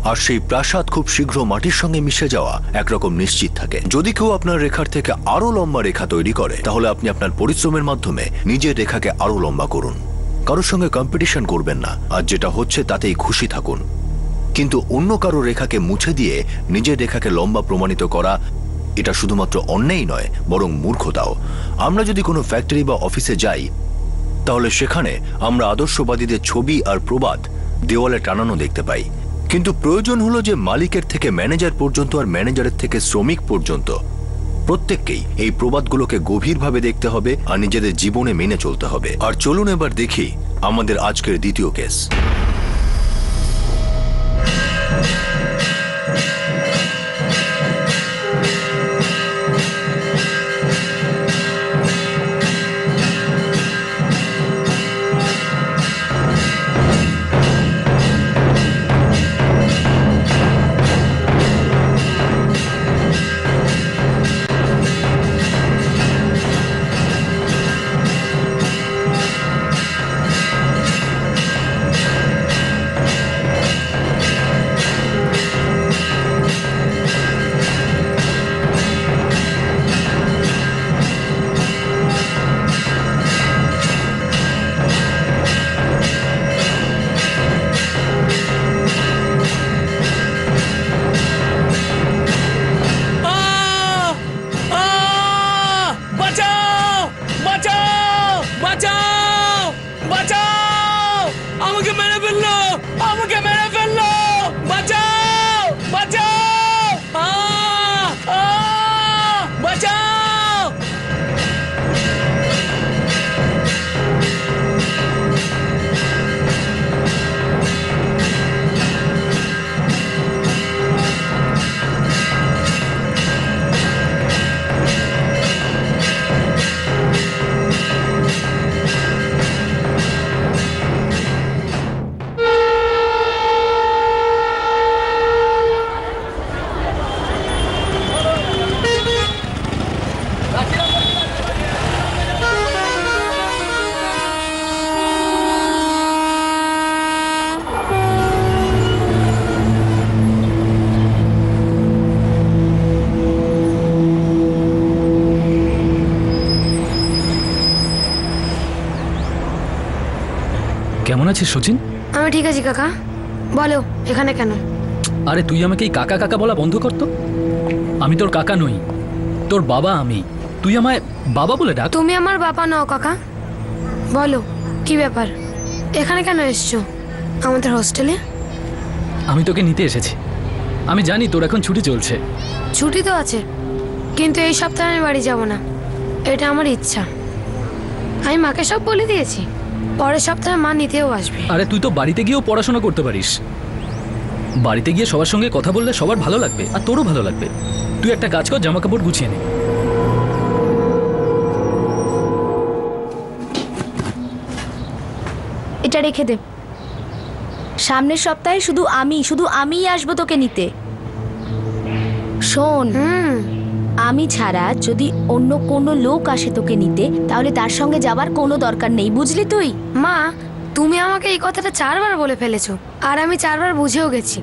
আর সেই প্রাসাদ খুব শীঘ্র মাটির সঙ্গে মিশে যাওয়া একরকম নিশ্চিত থাকে। যদি কেউ আপনার রেখার থেকে আরো লম্বা রেখা তৈরি করে, তাহলে আপনি আপনার পরিশ্রমের মাধ্যমে নিজের রেখাকে আরো লম্বা করুন। কারোর সঙ্গে কম্পিটিশন করবেন না, আর যেটা হচ্ছে তাতেই খুশি থাকুন। কিন্তু অন্য কারো রেখাকে মুছে দিয়ে নিজের রেখাকে লম্বা প্রমাণিত করা, এটা শুধুমাত্র অন্যায় নয়, বরং মূর্খতাও। আমরা যদি কোনো ফ্যাক্টরি বা অফিসে যাই, তাহলে সেখানে আমরা আদর্শবাদীদের ছবি আর প্রবাদ দেওয়ালে টানানো দেখতে পাই। কিন্তু প্রয়োজন হলো যে মালিকের থেকে ম্যানেজার পর্যন্ত আর ম্যানেজারের থেকে শ্রমিক পর্যন্ত প্রত্যেককেই এই প্রবাদগুলোকে গভীরভাবে দেখতে হবে আর নিজেদের জীবনে মেনে চলতে হবে। আর চলুন এবার দেখি আমাদের আজকের দ্বিতীয় কেস। কেমন আছিস সচিন? আমি ঠিক আছি কাকা। বলো এখানে কেন? আরে তুই আমাকে এই কাকা কাকা বলা বন্ধ কর তো। আমি তোর কাকা নই, তোর বাবা আমি। তুই আমায় বাবা বলে ডাক। তুমি আমার বাবা নও কাকা। বলো কি ব্যাপার, এখানে কেন এসছো আমাদের হোস্টেলে? আমি তোকে নিতে এসেছি। আমি জানি তোর এখন ছুটি চলছে। ছুটি তো আছে, কিন্তু এই সপ্তাহে আমি বাড়ি যাব না, এটা আমার ইচ্ছা। আমি মাকে সব বলে দিয়েছি, পরের সপ্তাহে মা নিতেও আসবে। আরে তুই তো বাড়িতে গিয়েও পড়াশোনা করতে পারিস। বাড়িতে গিয়ে সবার সঙ্গে কথা বললে সবার ভালো লাগবে, আর তোরও ভালো লাগবে। তুই একটা কাজ কর, জামা কাপড় গুছিয়ে নে। এটা রেখে দে। সামনের সপ্তাহে শুধু আমিই আসবো তোকে নিতে। শোন, আমি ছাড়া যদি অন্য কোনো লোক আসে তোকে নিতে, তাহলে তার সঙ্গে যাবার কোনো দরকার নেই, বুঝলি তুই? মা, তুমি আমাকে এই কথাটা 4 বার বলে ফেলেছো, আর আমি 4 বার বুঝেও গেছি।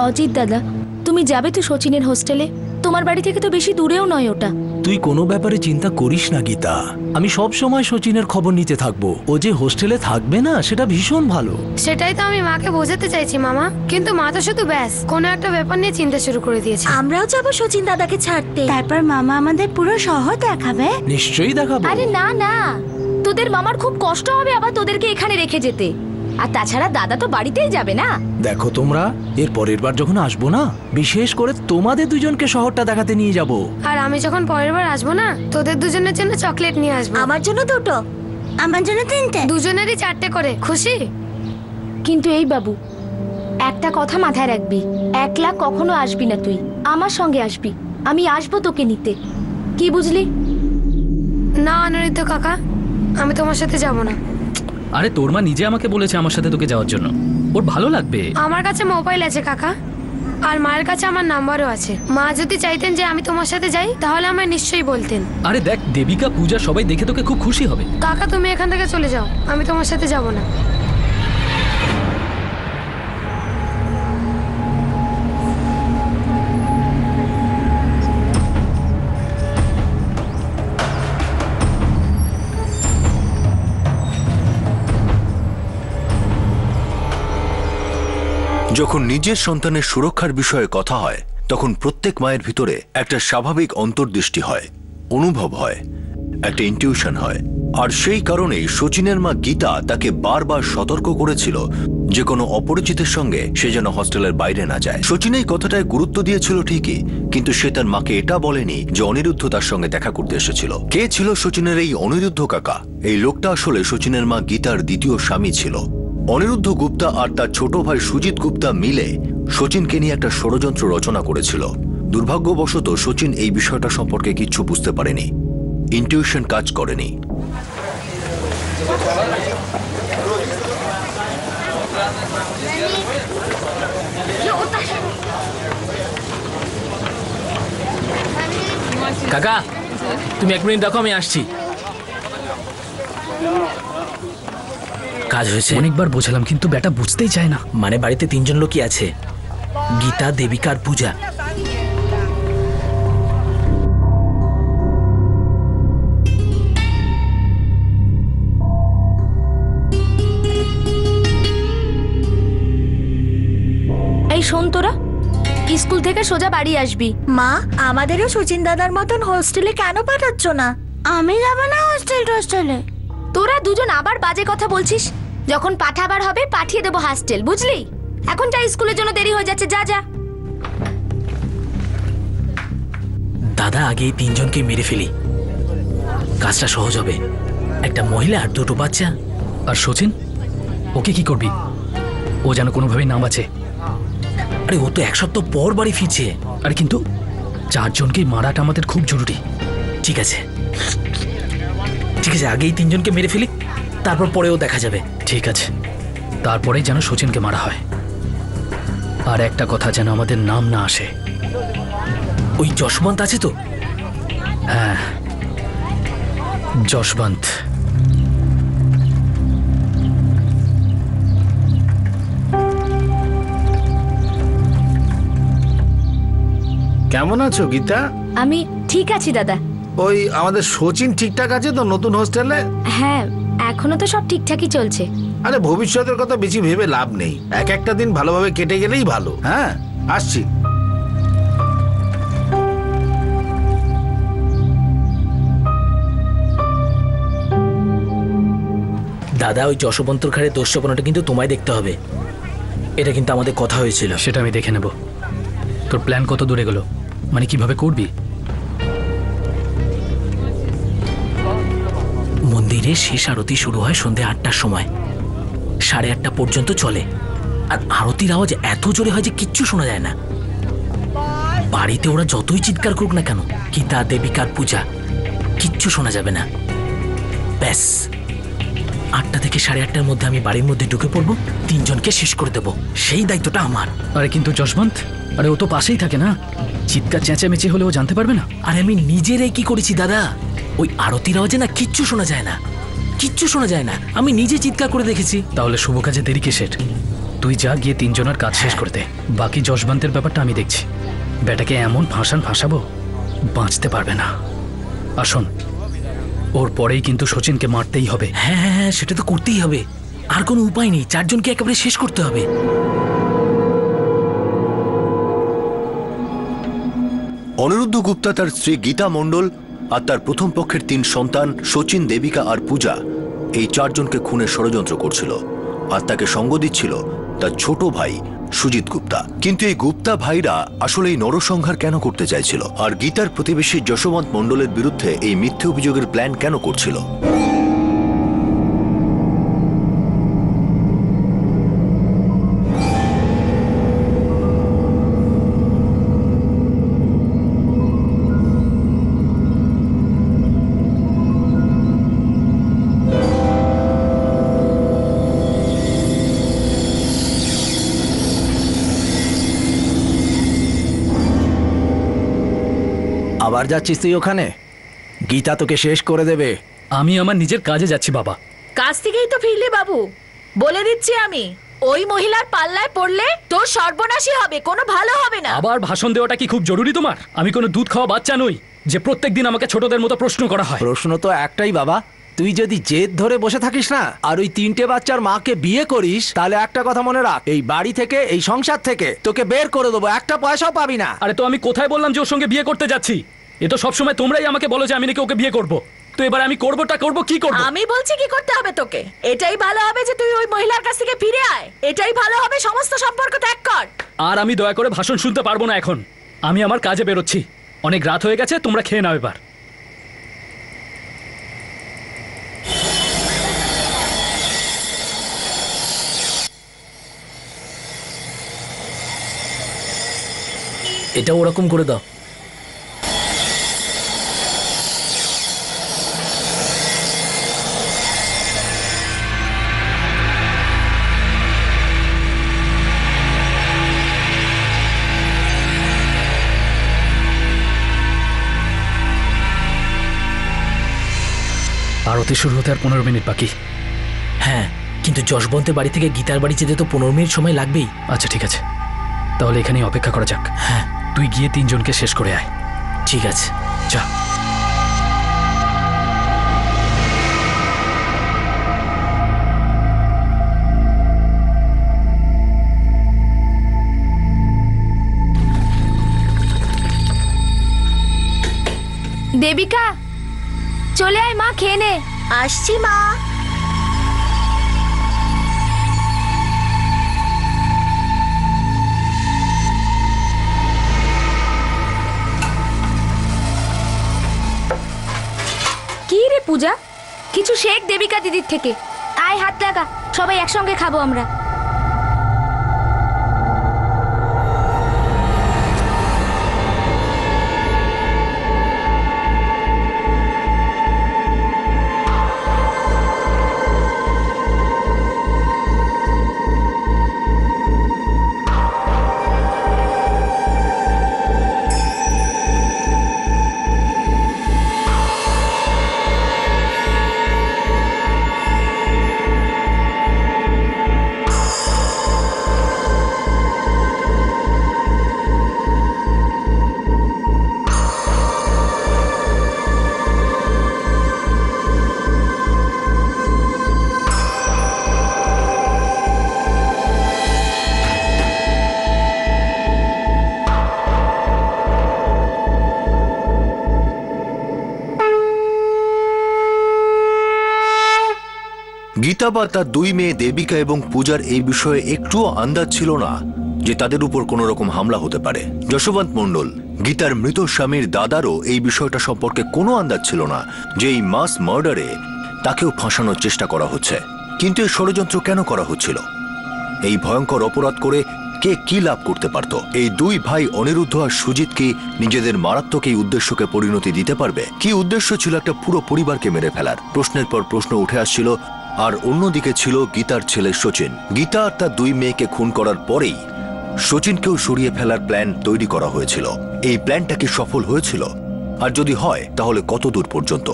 অজিত দাদা, তুমি যাবে তো সচিনের হোস্টেলে? তোমার বাড়ি থেকে তো বেশি দূরেও নয় ওটা। তুই কোনো ব্যাপারে চিন্তা করিস না গীতা, আমি সব সময় সচিনের খবর নিতে থাকবো। ও যে হোস্টেলে থাকবে না সেটা ভীষণ ভালো। সেটাই তো আমি মাকে বোঝাতে চাইছি মামা, কিন্তু মা তো শুধু ব্যাস কোনো একটা ব্যাপার নিয়ে চিন্তা শুরু করে দিয়েছে। আমরাও যাবো সচিন দাদাকে ছাড়তে, তারপর মামা আমাদের পুরো শহর দেখাবে। নিশ্চয়ই দেখাবো। আরে না না, তোদের মামার খুব কষ্ট হবে আবার তোদেরকে এখানে রেখে যেতে। আর তাছাড়া দাদা তো বাড়িতেই যাবে না। দেখো তোমরা, এর পরের বার যখন আসবো না, বিশেষ করে তোমাদের দুজনকে শহরটা দেখাতে নিয়ে যাব। আর আমি যখন পরের বার আসবো না, তোদের দুজনের জন্য চকলেট নিয়ে আসবো। আমার জন্য 2টো, আমার জন্য 3টে, দুজনেরই 4টে করে। খুশি? কিন্তু এই বাবু, একটা কথা মাথায় রাখবি, একলা কখনো আসবি না তুই, আমার সঙ্গে আসবি। আমি আসবো তোকে নিতে, কি বুঝলি? না অনিরুদ্ধ কাকা, আমি তোমার সাথে যাব না। আরে তোর মা নিজে আমাকে বলেছে আমার সাথে তোকে যাওয়ার জন্য, ওর ভালো লাগবে। আমার কাছে মোবাইল আছে কাকা, আর মায়ের কাছে আমার নাম্বারও আছে। মা যদি চাইতেন যে আমি তোমার সাথে যাই, তাহলে আমায় নিশ্চয়ই বলতেন। আরে দেখ, দেবিকা, পূজা সবাই দেখে তোকে খুব খুশি হবে। কাকা তুমি এখান থেকে চলে যাও, আমি তোমার সাথে যাব না। যখন নিজের সন্তানের সুরক্ষার বিষয়ে কথা হয়, তখন প্রত্যেক মায়ের ভিতরে একটা স্বাভাবিক অন্তর্দৃষ্টি হয়, অনুভব হয়, একটা ইনটিউশন হয়। আর সেই কারণেই সচিনের মা গীতা তাকে বারবার সতর্ক করেছিল যে কোনো অপরিচিতের সঙ্গে সে যেন হোস্টেলের বাইরে না যায়। সচিন এই কথাটায় গুরুত্ব দিয়েছিল ঠিকই, কিন্তু সে তার মাকে এটা বলেনি যে অনিরুদ্ধ তার সঙ্গে দেখা করতে এসেছিল। কে ছিল সচিনের এই অনিরুদ্ধ কাকা? এই লোকটা আসলে সচিনের মা গীতার দ্বিতীয় স্বামী ছিল। অনিরুদ্ধ গুপ্তা আর তার ছোট ভাই সুজিত গুপ্তা মিলে সচিনকে নিয়ে একটা ষড়যন্ত্র রচনা করেছিল। দুর্ভাগ্যবশত সচিন এই বিষয়টা সম্পর্কে কিচ্ছু বুঝতে পারেনি, ইনটিউশন কাজ করেনি। কাকা, তুমি 1 মিনিট দেখো, আমি আসছি। কাজ হয়েছে? অনেকবার বোঝালাম, কিন্তু বেটা বুঝতেই চায় না। মানে বাড়িতে 3 জন লোকই আছে, গীতা, দেবিকা আর পূজা। এই শোন, তোরা স্কুল থেকে সোজা বাড়ি আসবি। মা, আমাদেরও সচিন দাদার মতন হোস্টেলে কেন পাঠাচ্ছ না? আমি যাব না হোস্টেলে। তোরা দুজন আবার বাজে কথা বলছিস। যখন পাঠাবার হবে পাঠিয়ে দেবো হস্টেল, বুঝলি? এখন যা, স্কুলের জন্য দেরি হয়ে যাচ্ছে, যা যা। দাদা, আগে এই 3 জনকে মেরে ফেলি, কাজটা সহজ হবে। একটা মহিলা আর 2টো বাচ্চা। আর সচিন, ওকে কি করবি? ও যেন কোনোভাবেই না বাঁচে। আরে ও তো 1 সপ্তাহ পর বাড়ি ফিরছে। আরে কিন্তু 4 জনকেই মারাটা আমাদের খুব জরুরি। ঠিক আছে ঠিক আছে, আগে এই 3 জনকে মেরে ফেলি, তারপর পরেও দেখা যাবে। ঠিক আছে, তারপরেই যেন সচিনকে মারা হয়। আর একটা কথা, যেন আমাদের নাম না আসে। ওই যশবন্ত আছে তো? হ্যাঁ, যশবন্ত। কেমন আছো গীতা? আমি ঠিক আছি দাদা। ওই আমাদের সচিন ঠিকঠাক আছে তো নতুন হোস্টেলে? হ্যাঁ, এখনো তো সব ঠিকঠাকই চলছে। আরে ভবিষ্যতের কথা বেশি ভেবে লাভ নেই, এক একটা দিন ভালোভাবে কেটে গেলেই ভালো। হ্যাঁ, আসছি। দাদা, ওই যশবন্তর ঘাড়ে দোষপনাটা কিন্তু তোমায় দেখতে হবে। এটা কিন্তু আমাদের কথা হয়েছিল। সেটা আমি দেখে নেব। তোর প্ল্যান কত দূরে গেল, মানে কিভাবে করবি? মন্দিরে শেষ আরতি শুরু হয় সন্ধ্যে 8টার সময়, 8:30 পর্যন্ত চলে। আর আরতির আওয়াজ এত জোরে হয় যে কিচ্ছু শোনা যায় না। বাড়িতে ওরা যতই চিৎকার করুক না কেন, গীতা, দেবিকার পূজা, কিচ্ছু শোনা যাবে না। ব্যাস 8টা থেকে 8:30টার মধ্যে আমি বাড়ির মধ্যে ঢুকে পড়বো, 3 জনকে শেষ করে দেবো। সেই দায়িত্বটা আমার। আরে কিন্তু যশবন্ত, আরে ও তো পাশেই থাকে না, চিৎকার চেঁচামেচি হলেও জানতে পারবে না। আর আমি নিজেরাই কি করেছি দাদা, ওই আরতির আওয়াজে না কিচ্ছু শোনা যায় না, কিচ্ছু শোনা যায় না। আমি নিজে চিৎকার করে দেখেছি। তাহলে শুভ কাজে দেরি কিসের? তুই যা গিয়ে 3 জনের কাজ শেষ করে দে, বাকি যশবন্তের ব্যাপারটা আমি দেখছি। বেটাকে এমন ফাঁসাবো বাঁচতে পারবে না। আসুন, ওর পরেই কিন্তু শচীনকে মারতেই হবে। হ্যাঁ হ্যাঁ হ্যাঁ, সেটা তো করতেই হবে, আর কোনো উপায় নেই। 4 জনকে একেবারে শেষ করতে হবে। অনিরুদ্ধ গুপ্তা, তার স্ত্রী গীতা মণ্ডল আর তার প্রথম পক্ষের 3 সন্তান শচীন, দেবিকা আর পূজা, এই 4 জনকে খুনের ষড়যন্ত্র করছিল। আর তাকে সঙ্গ দিচ্ছিল তার ছোট ভাই সুজিত গুপ্তা। কিন্তু এই গুপ্তা ভাইরা আসলে এই নরসংহার কেন করতে চাইছিল, আর গীতার প্রতিবেশী যশবন্ত মণ্ডলের বিরুদ্ধে এই মিথ্যে অভিযোগের প্ল্যান কেন করছিল? আবার যাচ্ছিস তুই ওখানে? গীতা তোকে শেষ করে দেবে। আমি আমার নিজের কাজে যাচ্ছি বাবা। কাজ থেকেই তো ফিরলি বাবু, বলে দিচ্ছি আমি, ওই মহিলার পাল্লায় পড়লে তোর সর্বনাশী হবে, কোনো ভালো হবে না। আবার ভাষণ দেওয়াটা কি খুব জরুরি তোমার? আমি কোনো দুধ খাওয়া বাচ্চা নই যে প্রত্যেকদিন আমাকে ছোটদের মতো প্রশ্ন করা হয়। প্রশ্ন তো একটাই বাবা, তুই যদি জেদ ধরে বসে থাকিস না আর ওই 3টে বাচ্চার মাকে বিয়ে করিস, তাহলে একটা কথা মনে রাখ, এই বাড়ি থেকে, এই সংসার থেকে তোকে বের করে দেবো, একটা পয়সাও পাবি না। আরে তো আমি কোথায় বললাম যে ওর সঙ্গে বিয়ে করতে যাচ্ছি? এ তো সবসময় তোমরাই আমাকে বলো যে আমি নাকি ওকে বিয়ে করব। তো এবার আমি করবোটা করব, কি করব? আমি বলছি কি করতে হবে তোকে। এটাই ভালো হবে যে তুই ওই মহিলার কাছ থেকে ফিরে আয়, এটাই ভালো হবে, সমস্ত সম্পর্ক ত্যাগ কর। আর আমি দয়া করে ভাষণ শুনতে পারবো না এখন। আমি আমার কাজে বেরোচ্ছি, অনেক রাত হয়ে গেছে, তোমরা খেয়ে নাও এবার। এটা ওরকম করে দাও। আরতি শুরু হতে আর 15 মিনিট বাকি। হ্যাঁ, কিন্তু যশবন্তের বাড়ি থেকে গীতার বাড়ি যেতে তো 15 মিনিট সময় লাগবেই। আচ্ছা ঠিক আছে, তাহলে এখানেই অপেক্ষা করা যাক। হ্যাঁ, তুই গিয়ে 3 জনকে শেষ করে আয়। ঠিক আছে, যা। দেবিকা, চলে আয় মা, খেয়ে নে। আসছি মা। কি রে পূজা, কিছু শেখ দেবিকা দিদির থেকে। আয় হাত লাগা, সবাই একসঙ্গে খাবো আমরা। গীতা বা তার দুই মেয়ে দেবিকা এবং পূজার এই বিষয়ে একটুও আন্দাজ ছিল না যে তাদের উপর কোনো রকম হামলা হতে পারে। যশবন্ত মণ্ডল, গীতার মৃত স্বামীর দাদারও এই বিষয়টা সম্পর্কে কোনো আন্দাজ ছিল না যে এই মাস মার্ডারে তাকেও ফাঁসানোর চেষ্টা করা হচ্ছে। কিন্তু এই ষড়যন্ত্র কেন করা হচ্ছিল? এই ভয়ঙ্কর অপরাধ করে কে কি লাভ করতে পারত? এই দুই ভাই অনিরুদ্ধ আর সুজিত কি নিজেদের মারাত্মক এই উদ্দেশ্যকে পরিণতি দিতে পারবে? কি উদ্দেশ্য ছিল একটা পুরো পরিবারকে মেরে ফেলার? প্রশ্নের পর প্রশ্ন উঠে আসছিল। আর অন্যদিকে ছিল গীতার ছেলে শচীন। গীতা আর তার দুই মেয়েকে খুন করার পরেই শচীনকেও সরিয়ে ফেলার প্ল্যান তৈরি করা হয়েছিল। এই প্ল্যানটা কি সফল হয়েছিল? আর যদি হয় তাহলে কত দূর পর্যন্ত?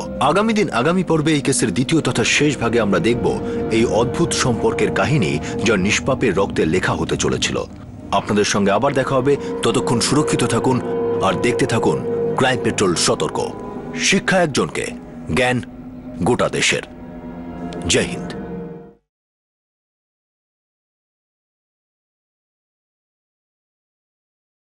আগামী পর্বে এই কেসের দ্বিতীয় তথা শেষ ভাগে আমরা দেখব এই অদ্ভুত সম্পর্কের কাহিনী যা নিষ্পাপের রক্তে লেখা হতে চলেছিল। আপনাদের সঙ্গে আবার দেখা হবে। ততক্ষণ সুরক্ষিত থাকুন আর দেখতে থাকুন ক্রাইম পেট্রোল সতর্ক। শিক্ষা একজনকে, জ্ঞান গোটা দেশের। জয় হিন্দ।